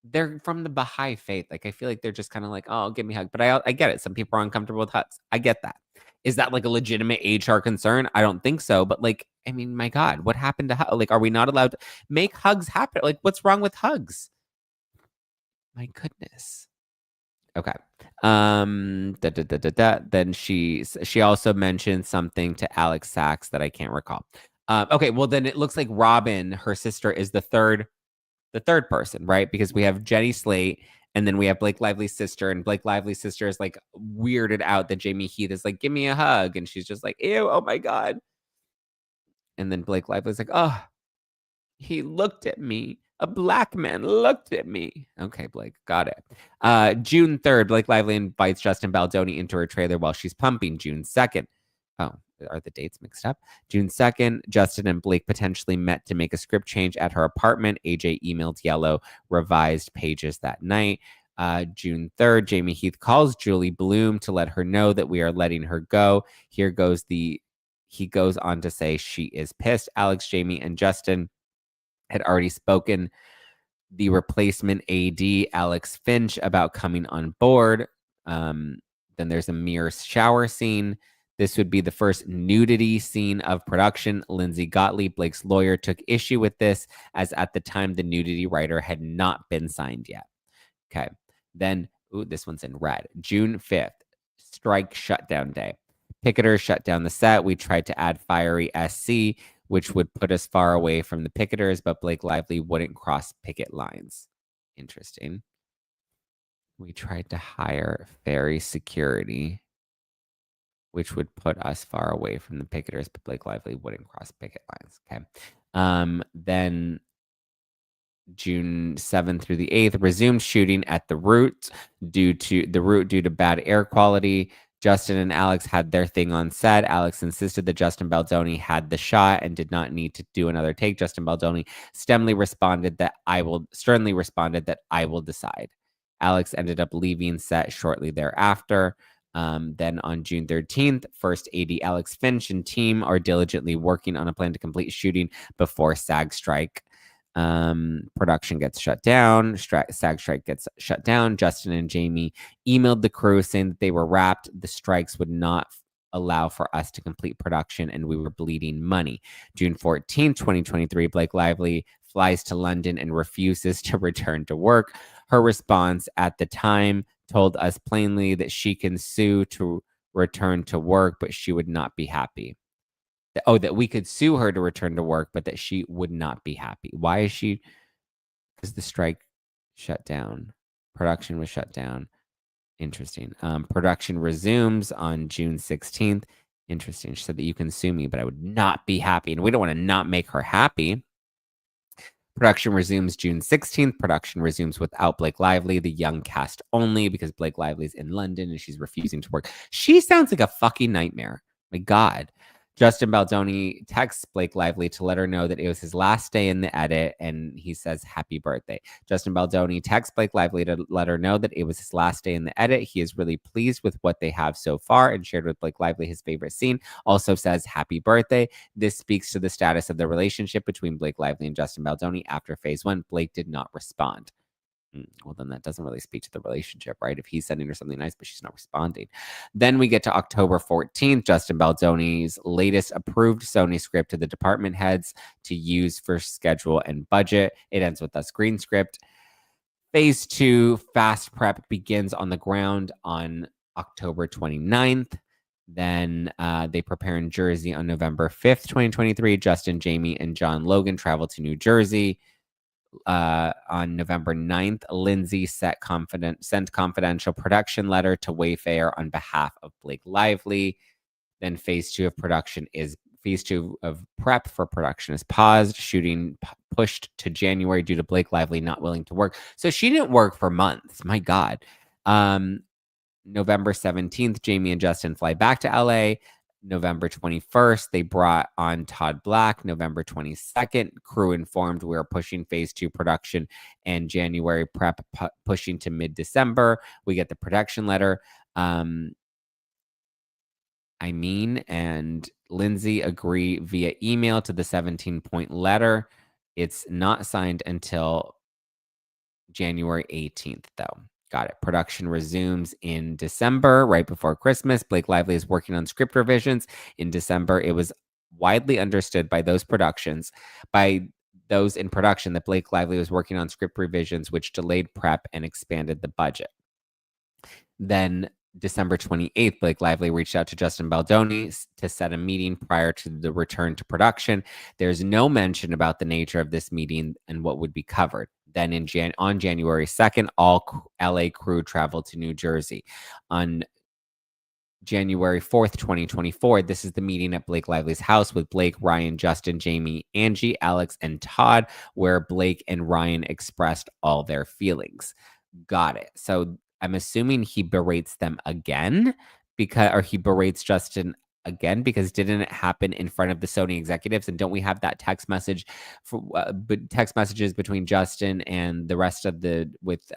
They're from the Baha'i faith. Like, I feel like they're just kind of like, oh, give me a hug. But I get it. Some people are uncomfortable with hugs. I get that. Is that like a legitimate HR concern? I don't think so. But like, I mean, my God, what happened to like, are we not allowed to make hugs happen? Like, what's wrong with hugs? My goodness. Okay. Then she also mentioned something to Alex Sachs that I can't recall. Okay. Well, then it looks like Robin, her sister, is the third person, right? Because we have Jenny Slate and then we have Blake Lively's sister, and Blake Lively's sister is like weirded out that Jamie Heath is like, give me a hug. And she's just like, ew, oh my God. And then Blake Lively's like, oh, he looked at me. A black man looked at me. Okay, Blake, got it. June 3rd, Blake Lively invites Justin Baldoni into her trailer while she's pumping. June 2nd. Oh, are the dates mixed up? June 2nd, Justin and Blake potentially met to make a script change at her apartment. AJ emailed Yellow revised pages that night. June 3rd, Jamie Heath calls Julie Bloom to let her know that we are letting her go. He goes on to say she is pissed. Alex, Jamie, and Justin had already spoken the replacement AD, Alex Finch, about coming on board. Then there's a mirror shower scene. This would be the first nudity scene of production. Lindsay Gottlieb, Blake's lawyer, took issue with this, as at the time the nudity writer had not been signed yet. Okay. Then, this one's in red. June 5th, strike shutdown day. Picketers shut down the set. We tried to add fiery SC, which would put us far away from the picketers, but Blake Lively wouldn't cross picket lines. Interesting. We tried to hire fairy security, which would put us far away from the picketers, but Blake Lively wouldn't cross picket lines. Okay. Then June 7th through the 8th, resumed shooting at the Root due to bad air quality. Justin and Alex had their thing on set. Alex insisted that Justin Baldoni had the shot and did not need to do another take. Justin Baldoni sternly responded that I will decide. Alex ended up leaving set shortly thereafter. Then on June 13th, first AD Alex Finch and team are diligently working on a plan to complete shooting before SAG strike. Production gets shut down. SAG strike gets shut down. Justin and Jamie emailed the crew saying that they were wrapped. The strikes would not allow for us to complete production and we were bleeding money. June 14th, 2023, Blake Lively flies to London and refuses to return to work. Her response at the time told us plainly that she can sue to return to work, but she would not be happy. That we could sue her to return to work, but that she would not be happy. Why is she? Because the strike shut down. Production was shut down. Interesting. Production resumes on June 16th. Interesting. She said that you can sue me, but I would not be happy. And we don't want to not make her happy. Production resumes June 16th. Production resumes without Blake Lively, the young cast only, because Blake Lively's in London and she's refusing to work. She sounds like a fucking nightmare. My God. Justin Baldoni texts Blake Lively to let her know that it was his last day in the edit, and he says, "Happy birthday." Justin Baldoni texts Blake Lively to let her know that it was his last day in the edit. He is really pleased with what they have so far and shared with Blake Lively his favorite scene. Also says, "Happy birthday." This speaks to the status of the relationship between Blake Lively and Justin Baldoni after phase one. Blake did not respond. Well, then that doesn't really speak to the relationship, right? If he's sending her something nice, but she's not responding. Then we get to October 14th, Justin Baldoni's latest approved Sony script to the department heads to use for schedule and budget. It ends with us green script. Phase two, fast prep, begins on the ground on October 29th. Then they prepare in Jersey on November 5th, 2023. Justin, Jamie, and John Logan travel to New Jersey. On November 9th, Lindsay sent confidential production letter to Wayfair on behalf of Blake Lively. Then phase two of prep for production is paused. Shooting pushed to January due to Blake Lively not willing to work. So she didn't work for months. My God. November 17th, Jamie and Justin fly back to LA. November 21st, they brought on Todd Black. November 22nd, crew informed we're pushing phase two production, and January prep pushing to mid-December. We get the production letter. And Lindsay agree via email to the 17-point letter. It's not signed until January 18th, though. Got it. Production resumes in December, right before Christmas. Blake Lively is working on script revisions. In December, it was widely understood by those in production, that Blake Lively was working on script revisions, which delayed prep and expanded the budget. Then December 28th, Blake Lively reached out to Justin Baldoni to set a meeting prior to the return to production. There's no mention about the nature of this meeting and what would be covered. Then on January 2nd, all LA crew traveled to New Jersey. On January 4th, 2024, this is the meeting at Blake Lively's house with Blake, Ryan, Justin, Jamie, Angie, Alex, and Todd, where Blake and Ryan expressed all their feelings. Got it. So I'm assuming he berates them again he berates Justin again, because didn't it happen in front of the Sony executives? And don't we have that text messages between Justin and the rest of with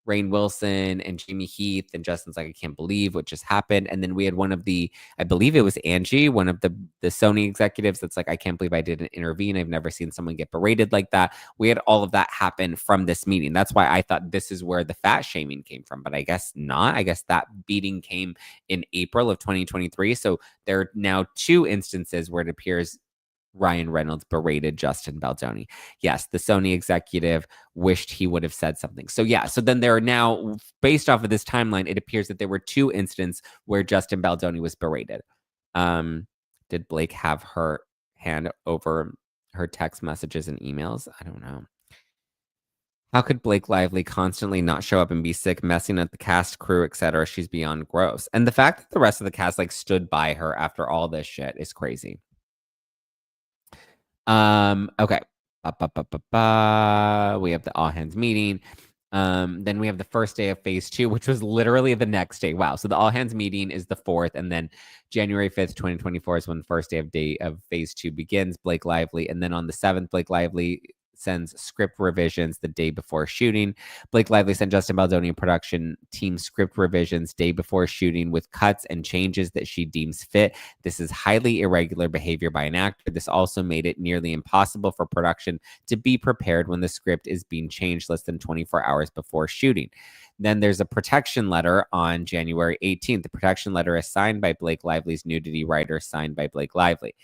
Rainn Wilson and Jamie Heath, and Justin's like, I can't believe what just happened. And then we had one of I believe it was Angie, one of the Sony executives, that's like, I can't believe I didn't intervene. I've never seen someone get berated like that. We had all of that happen from this meeting. That's why I thought this is where the fat shaming came from, but I guess not. I guess that beating came in April of 2023. So there are now two instances where it appears Ryan Reynolds berated Justin Baldoni. Yes, the Sony executive wished he would have said something. So yeah, so then there are now, based off of this timeline, it appears that there were two instances where Justin Baldoni was berated. Did Blake have her hand over her text messages and emails? I don't know. How could Blake Lively constantly not show up and be sick, messing up the cast, crew, etc.? She's beyond gross. And the fact that the rest of the cast stood by her after all this shit is crazy. Okay. We have the all hands meeting. Then we have the first day of phase two, which was literally the next day. Wow. So the all hands meeting is the 4th, and then January 5th, 2024 is when the first day of phase two begins. Blake Lively. And then on the 7th, Blake Lively sends script revisions the day before shooting. Blake Lively sent Justin Baldoni and production team script revisions day before shooting with cuts and changes that she deems fit. This is highly irregular behavior by an actor. This also made it nearly impossible for production to be prepared when the script is being changed less than 24 hours before shooting. Then there's a protection letter on January 18th. The protection letter is signed by Blake Lively's nudity writer, signed by Blake Lively.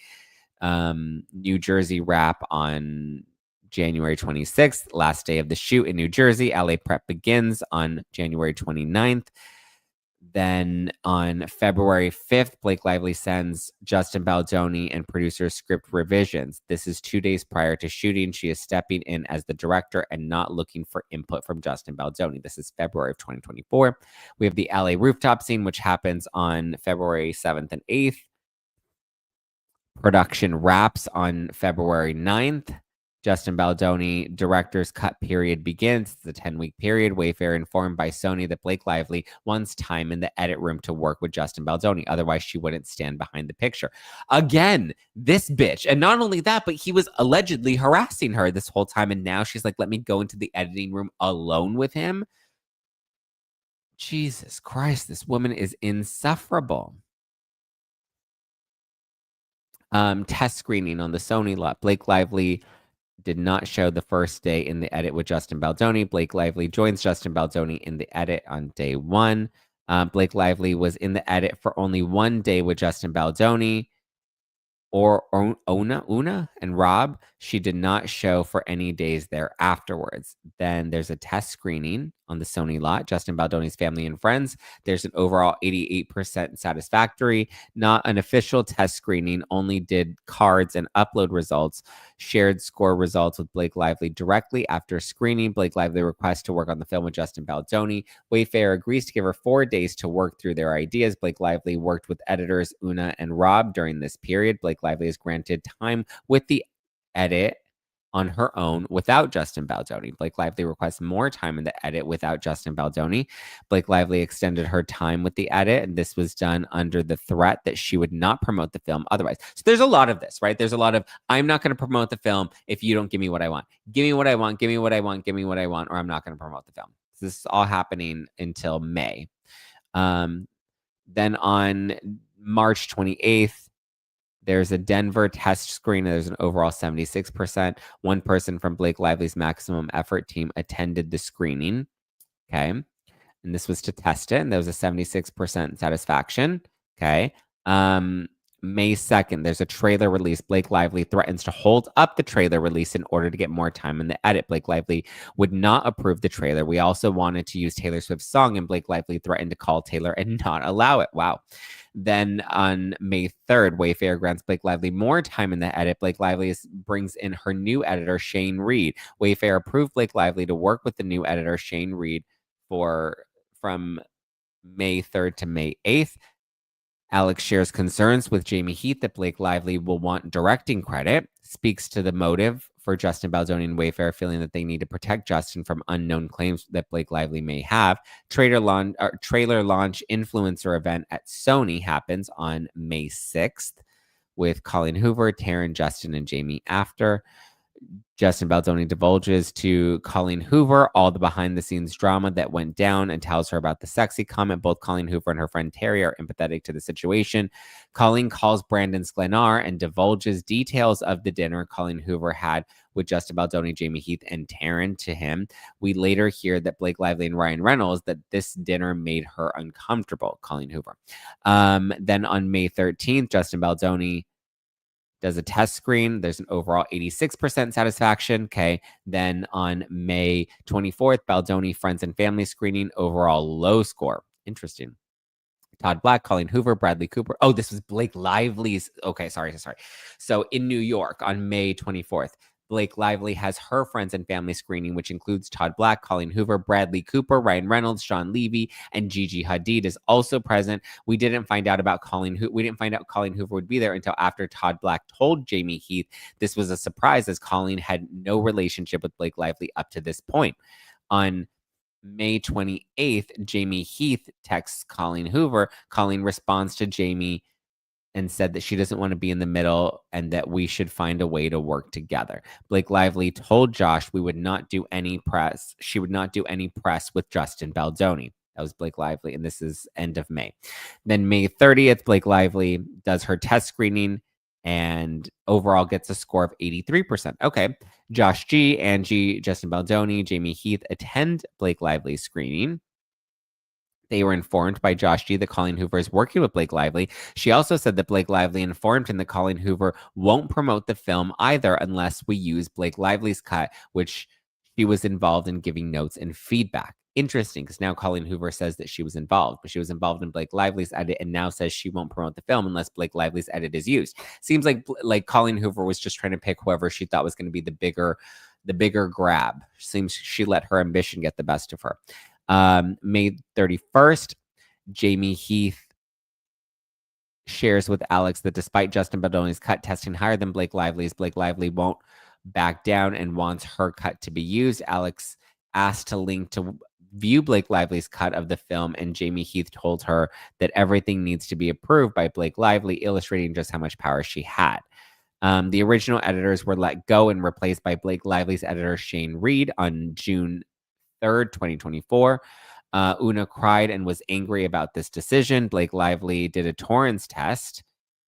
New Jersey wrap on January 26th, last day of the shoot in New Jersey. LA prep begins on January 29th. Then on February 5th, Blake Lively sends Justin Baldoni and producers script revisions. This is 2 days prior to shooting. She is stepping in as the director and not looking for input from Justin Baldoni. This is February of 2024. We have the LA rooftop scene, which happens on February 7th and 8th. Production wraps on February 9th. Justin Baldoni director's cut period begins. It's a 10-week period. Wayfair informed by Sony that Blake Lively wants time in the edit room to work with Justin Baldoni. Otherwise, she wouldn't stand behind the picture. Again, this bitch. And not only that, but he was allegedly harassing her this whole time. And now she's like, let me go into the editing room alone with him. Jesus Christ, this woman is insufferable. Test screening on the Sony lot. Blake Lively did not show the first day in the edit with Justin Baldoni. Blake Lively joins Justin Baldoni in the edit on day 1. Blake Lively was in the edit for only 1 day with Justin Baldoni or Una and Rob. She did not show for any days there afterwards. Then there's a test screening on the Sony lot, Justin Baldoni's family and friends. There's an overall 88% satisfactory, not an official test screening, only did cards and upload results, shared score results with Blake Lively directly after screening. Blake Lively requests to work on the film with Justin Baldoni. Wayfair agrees to give her 4 days to work through their ideas. Blake Lively worked with editors Una and Rob during this period. Blake Lively is granted time with the edit on her own without Justin Baldoni. Blake Lively requests more time in the edit without Justin Baldoni. Blake Lively extended her time with the edit, and this was done under the threat that she would not promote the film otherwise. So there's a lot of this, right? There's a lot of, I'm not going to promote the film if you don't give me what I want. Give me what I want, give me what I want, give me what I want, or I'm not going to promote the film. So this is all happening until May. Then on March 28th, there's a Denver test screen. There's an overall 76%. One person from Blake Lively's Maximum Effort team attended the screening. Okay. And this was to test it. And there was a 76% satisfaction. Okay. May 2nd, there's a trailer release. Blake Lively threatens to hold up the trailer release in order to get more time in the edit. Blake Lively would not approve the trailer. We also wanted to use Taylor Swift's song, and Blake Lively threatened to call Taylor and not allow it. Wow. Then on May 3rd, Wayfair grants Blake Lively more time in the edit. Blake Lively brings in her new editor, Shane Reed. Wayfair approved Blake Lively to work with the new editor, Shane Reed, from May 3rd to May 8th. Alex shares concerns with Jamie Heath that Blake Lively will want directing credit, speaks to the motive for Justin Baldoni and Wayfair, feeling that they need to protect Justin from unknown claims that Blake Lively may have. Trailer launch influencer event at Sony happens on May 6th with Colleen Hoover, Taryn, Justin, and Jamie after. Justin Baldoni divulges to Colleen Hoover all the behind-the-scenes drama that went down and tells her about the sexy comment. Both Colleen Hoover and her friend Terry are empathetic to the situation. Colleen calls Brandon Sklenar and divulges details of the dinner Colleen Hoover had with Justin Baldoni, Jamie Heath, and Taryn to him. We later hear that Blake Lively and Ryan Reynolds that this dinner made her uncomfortable, Colleen Hoover. Then on May 13th, Justin Baldoni does a test screen. There's an overall 86% satisfaction. Okay. Then on May 24th, Baldoni Friends and Family screening, overall low score. Interesting. Todd Black, Colleen Hoover, Bradley Cooper. Oh, this was Blake Lively's. Okay, sorry. So in New York on May 24th, Blake Lively has her Friends and Family screening, which includes Todd Black, Colleen Hoover, Bradley Cooper, Ryan Reynolds, Sean Levy, and Gigi Hadid is also present. We didn't find out Colleen Hoover would be there until after Todd Black told Jamie Heath this was a surprise, as Colleen had no relationship with Blake Lively up to this point. On May 28th, Jamie Heath texts Colleen Hoover. Colleen responds to Jamie and said that she doesn't want to be in the middle and that we should find a way to work together. Blake Lively told Josh we would not do any press. She would not do any press with Justin Baldoni. That was Blake Lively, and this is end of May. Then May 30th, Blake Lively does her test screening and overall gets a score of 83%. Okay. Josh G, Angie, Justin Baldoni, Jamie Heath attend Blake Lively's screening. They were informed by Josh G that Colleen Hoover is working with Blake Lively. She also said that Blake Lively informed him that Colleen Hoover won't promote the film either unless we use Blake Lively's cut, which she was involved in giving notes and feedback. Interesting, because now Colleen Hoover says that she was involved, but she was involved in Blake Lively's edit and now says she won't promote the film unless Blake Lively's edit is used. Seems like Colleen Hoover was just trying to pick whoever she thought was going to be the bigger grab. Seems she let her ambition get the best of her. May 31st, Jamie Heath shares with Alex that despite Justin Baldoni's cut testing higher than Blake Lively's, Blake Lively won't backed down and wants her cut to be used. Alex asked to link to view Blake Lively's cut of the film, and Jamie Heath told her that everything needs to be approved by Blake Lively, illustrating just how much power she had. The original editors were let go and replaced by Blake Lively's editor, Shane Reed, on June 3rd, 2024. Una cried and was angry about this decision. Blake Lively did a Torrance test.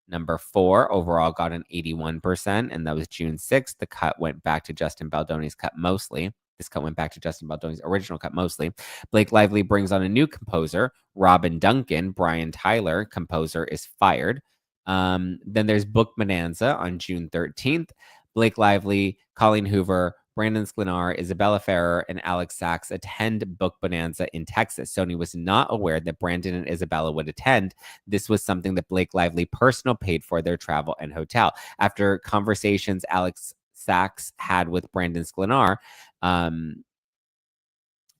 Number 4 overall got an 81%, and that was June 6th. The cut went back to Justin Baldoni's cut mostly. This cut went back to Justin Baldoni's original cut mostly. Blake Lively brings on a new composer, Robin Duncan. Brian Tyler, composer, is fired. Then there's Book Bonanza on June 13th. Blake Lively, Colleen Hoover, Brandon Sklenar, Isabella Ferrer, and Alex Sachs attend Book Bonanza in Texas. Sony was not aware that Brandon and Isabella would attend. This was something that Blake Lively personally paid for their travel and hotel. After conversations Alex Sachs had with Brandon Sklenar,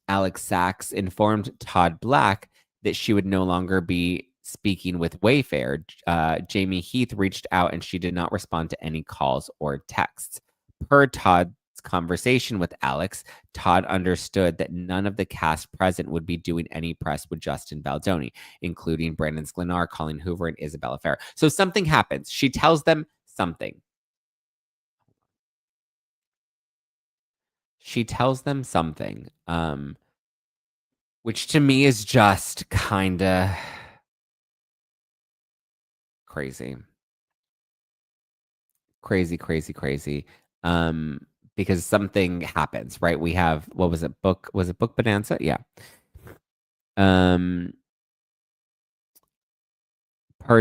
Alex Sachs informed Todd Black that she would no longer be speaking with Wayfair. Jamie Heath reached out and she did not respond to any calls or texts. Per Todd's conversation with Alex, Todd understood that none of the cast present would be doing any press with Justin Baldoni, including Brandon Sklenar, Colleen Hoover, and Isabella Ferrer. So something happens. She tells them something. She tells them something, which to me is just kind of crazy. Crazy. Because something happens, right? We have, what was it? Was it Book Bonanza? Yeah. Per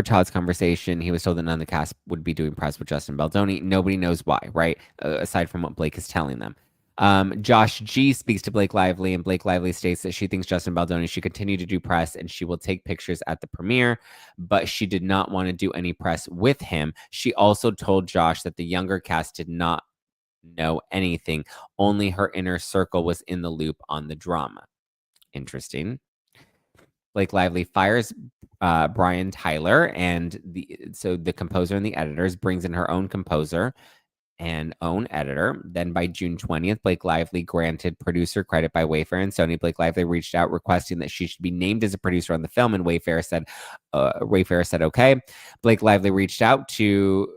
Todd's conversation, he was told that none of the cast would be doing press with Justin Baldoni. Nobody knows why, right? Aside from what Blake is telling them. Josh G speaks to Blake Lively, and Blake Lively states that she thinks Justin Baldoni should continue to do press and she will take pictures at the premiere, but she did not want to do any press with him. She also told Josh that the younger cast did not know anything. Only her inner circle was in the loop on the drama. Interesting. Blake Lively fires Brian Tyler, and the composer and the editors, brings in her own composer and own editor. Then by June 20th, Blake Lively granted producer credit by Wayfair and Sony. Blake Lively reached out requesting that she should be named as a producer on the film, and Wayfair said okay. Blake Lively reached out to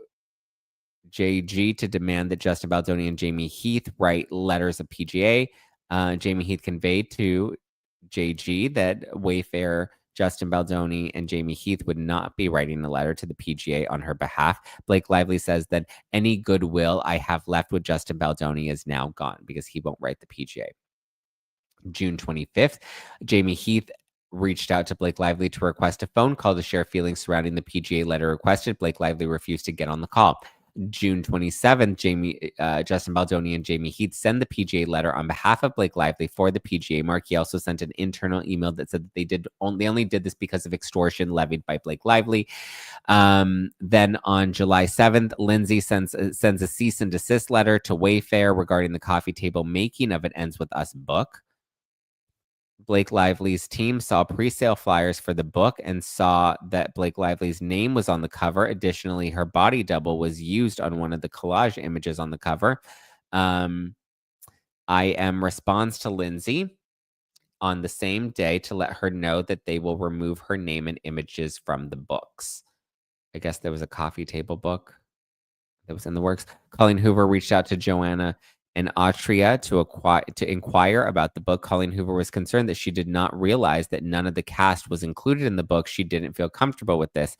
JG to demand that Justin Baldoni and Jamie Heath write letters of PGA. Jamie Heath conveyed to JG that Wayfair, Justin Baldoni, and Jamie Heath would not be writing a letter to the PGA on her behalf. Blake Lively says that any goodwill I have left with Justin Baldoni is now gone because he won't write the PGA. June 25th, Jamie Heath reached out to Blake Lively to request a phone call to share feelings surrounding the PGA letter requested. Blake Lively refused to get on the call. June 27th, Justin Baldoni and Jamie Heath send the PGA letter on behalf of Blake Lively for the PGA mark. He also sent an internal email that said that they only did this because of extortion levied by Blake Lively. Then on July 7th, Lindsay sends a cease and desist letter to Wayfair regarding the coffee table making of It Ends With Us book. Blake Lively's team saw pre-sale flyers for the book and saw that Blake Lively's name was on the cover. Additionally, her body double was used on one of the collage images on the cover. IM responds to Lindsay on the same day to let her know that they will remove her name and images from the books. I guess there was a coffee table book that was in the works. Colleen Hoover reached out to Joanna and Atria to inquire about the book. Colleen Hoover was concerned that she did not realize that none of the cast was included in the book. She didn't feel comfortable with this.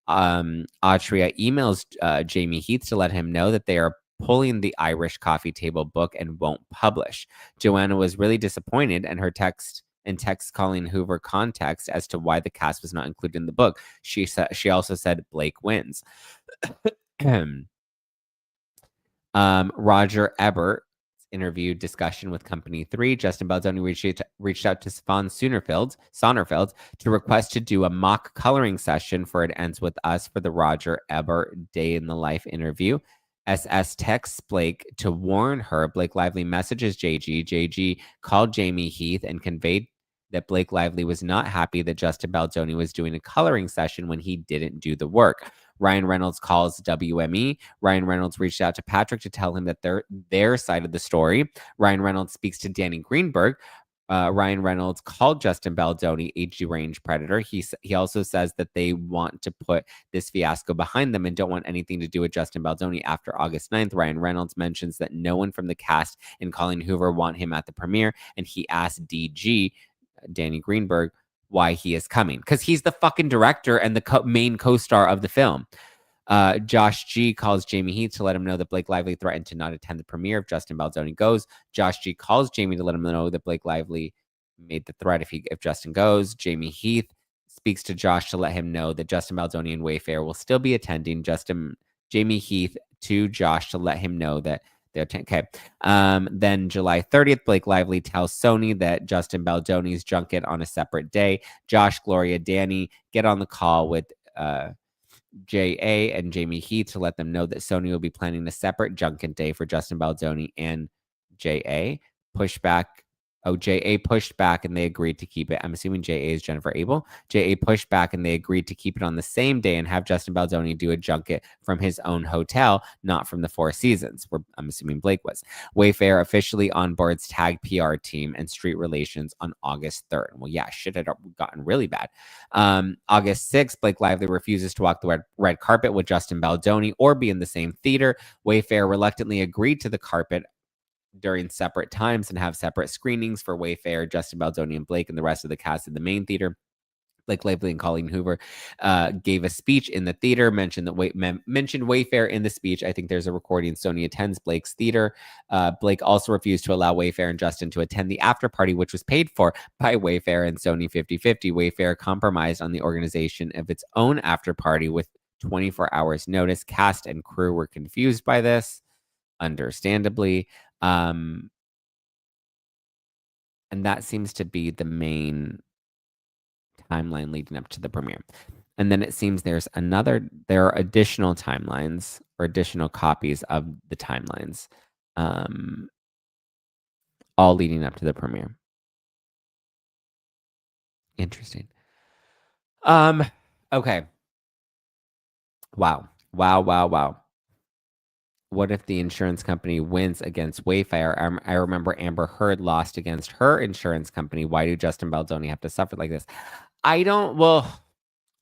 Atria emails Jamie Heath to let him know that they are pulling the Irish coffee table book and won't publish. Joanna was really disappointed, and texts Colleen Hoover context as to why the cast was not included in the book. She also said Blake wins. Roger Ebert interview discussion with Company 3. Justin Baldoni reached out to Stefan Sonnerfeld to request to do a mock coloring session for It Ends With Us for the Roger Ebert Day in the Life interview. SS texts Blake to warn her. Blake Lively messages JG. JG called Jamie Heath and conveyed that Blake Lively was not happy that Justin Baldoni was doing a coloring session when he didn't do the work. Ryan Reynolds calls WME. Ryan Reynolds reached out to Patrick to tell him that their side of the story. Ryan Reynolds speaks to Danny Greenberg. Ryan Reynolds called Justin Baldoni a deranged predator. He also says that they want to put this fiasco behind them and don't want anything to do with Justin Baldoni after August 9th. Ryan Reynolds mentions that no one from the cast and Colleen Hoover want him at the premiere, and he asked DG, Danny Greenberg, why he is coming. Because he's the fucking director and the main co-star of the film. Josh G calls Jamie Heath to let him know that Blake Lively threatened to not attend the premiere if Justin Baldoni goes. Josh G calls Jamie to let him know that Blake Lively made the threat if Justin goes. Jamie Heath speaks to Josh to let him know that Justin Baldoni and Wayfair will still be attending. Jamie Heath to Josh to let him know that they're okay. Then July 30th, Blake Lively tells Sony that Justin Baldoni's junket on a separate day. Josh, Gloria, Danny get on the call with J.A. and Jamie Heath to let them know that Sony will be planning a separate junket day for Justin Baldoni and J.A. J.A. pushed back and they agreed to keep it. I'm assuming J.A. is Jennifer Abel. J.A. pushed back and they agreed to keep it on the same day and have Justin Baldoni do a junket from his own hotel, not from the Four Seasons, where I'm assuming Blake was. Wayfair officially onboards tag PR team and street relations on August 3rd. Well, yeah, shit had gotten really bad. August 6th, Blake Lively refuses to walk the red carpet with Justin Baldoni or be in the same theater. Wayfair reluctantly agreed to the carpet during separate times and have separate screenings for Wayfair, Justin Baldoni, and Blake, and the rest of the cast in the main theater. Blake Lively and Colleen Hoover gave a speech in the theater, mentioned Wayfair in the speech. I think there's a recording. Sony attends Blake's theater. Blake also refused to allow Wayfair and Justin to attend the after party, which was paid for by Wayfair and Sony 50-50. Wayfair compromised on the organization of its own after party with 24 hours notice. Cast and crew were confused by this, understandably. And that seems to be the main timeline leading up to the premiere. And then it seems there are additional timelines or additional copies of the timelines, all leading up to the premiere. Interesting. Okay. Wow. What if the insurance company wins against Wayfair? I remember Amber Heard lost against her insurance company. Why do Justin Baldoni have to suffer like this?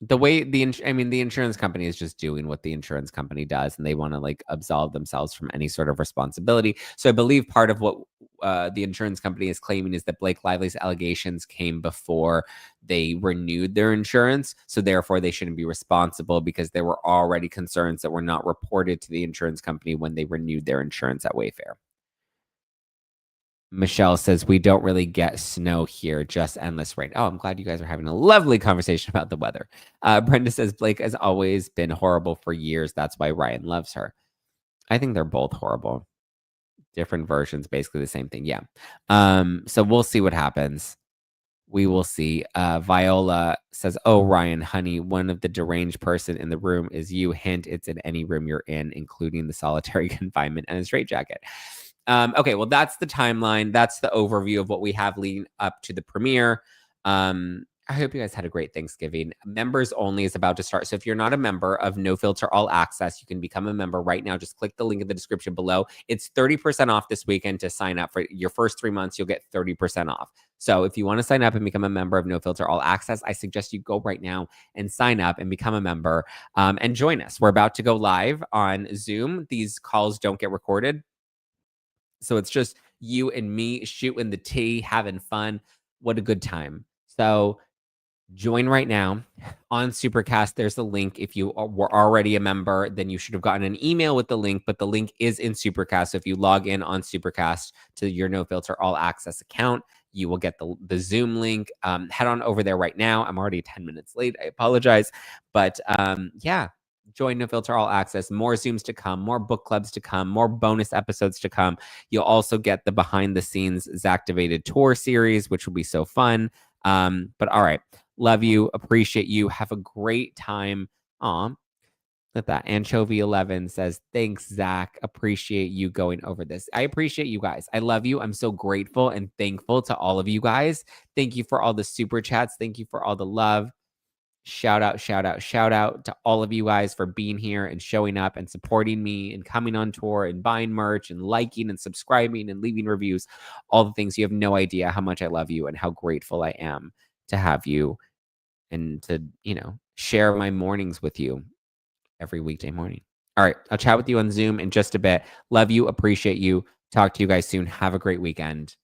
The way the insurance company is just doing what the insurance company does, and they want to absolve themselves from any sort of responsibility. So I believe part of what the insurance company is claiming is that Blake Lively's allegations came before they renewed their insurance. So therefore they shouldn't be responsible because there were already concerns that were not reported to the insurance company when they renewed their insurance at Wayfair. Michelle says, we don't really get snow here, just endless rain. Oh, I'm glad you guys are having a lovely conversation about the weather. Brenda says, Blake has always been horrible for years. That's why Ryan loves her. I think they're both horrible. Different versions, basically the same thing. Yeah. So we'll see what happens. We will see. Viola says, oh, Ryan, honey, one of the deranged person in the room is you. Hint, it's in any room you're in, including the solitary confinement and a straitjacket. Okay, well, that's the timeline. That's the overview of what we have leading up to the premiere. I hope you guys had a great Thanksgiving. Members only is about to start. So if you're not a member of No Filter All Access, you can become a member right now. Just click the link in the description below. It's 30% off this weekend to sign up. For your first 3 months, you'll get 30% off. So if you want to sign up and become a member of No Filter All Access, I suggest you go right now and sign up and become a member and join us. We're about to go live on Zoom. These calls don't get recorded. So it's just you and me shooting the tea, having fun. What a good time. So join right now on Supercast. There's a link. If you were already a member, then you should have gotten an email with the link, but the link is in Supercast. So if you log in on Supercast to your No Filter All Access account, you will get the Zoom link. Head on over there right now. I'm already 10 minutes late. I apologize. But yeah, join No Filter All Access. More Zooms to come, more book clubs to come, more bonus episodes to come. You'll also get the behind the scenes Zack tour series, which will be so fun. But all right. Love you. Appreciate you. Have a great time. Aw, look at that. Anchovy11 says, thanks, Zach. Appreciate you going over this. I appreciate you guys. I love you. I'm so grateful and thankful to all of you guys. Thank you for all the super chats. Thank you for all the love. shout out to all of you guys for being here and showing up and supporting me and coming on tour and buying merch and liking and subscribing and leaving reviews, all the things. You have no idea how much I love you and how grateful I am to have you and to, share my mornings with you every weekday morning. All right, I'll chat with you on Zoom in just a bit. Love you, appreciate you. Talk to you guys soon. Have a great weekend.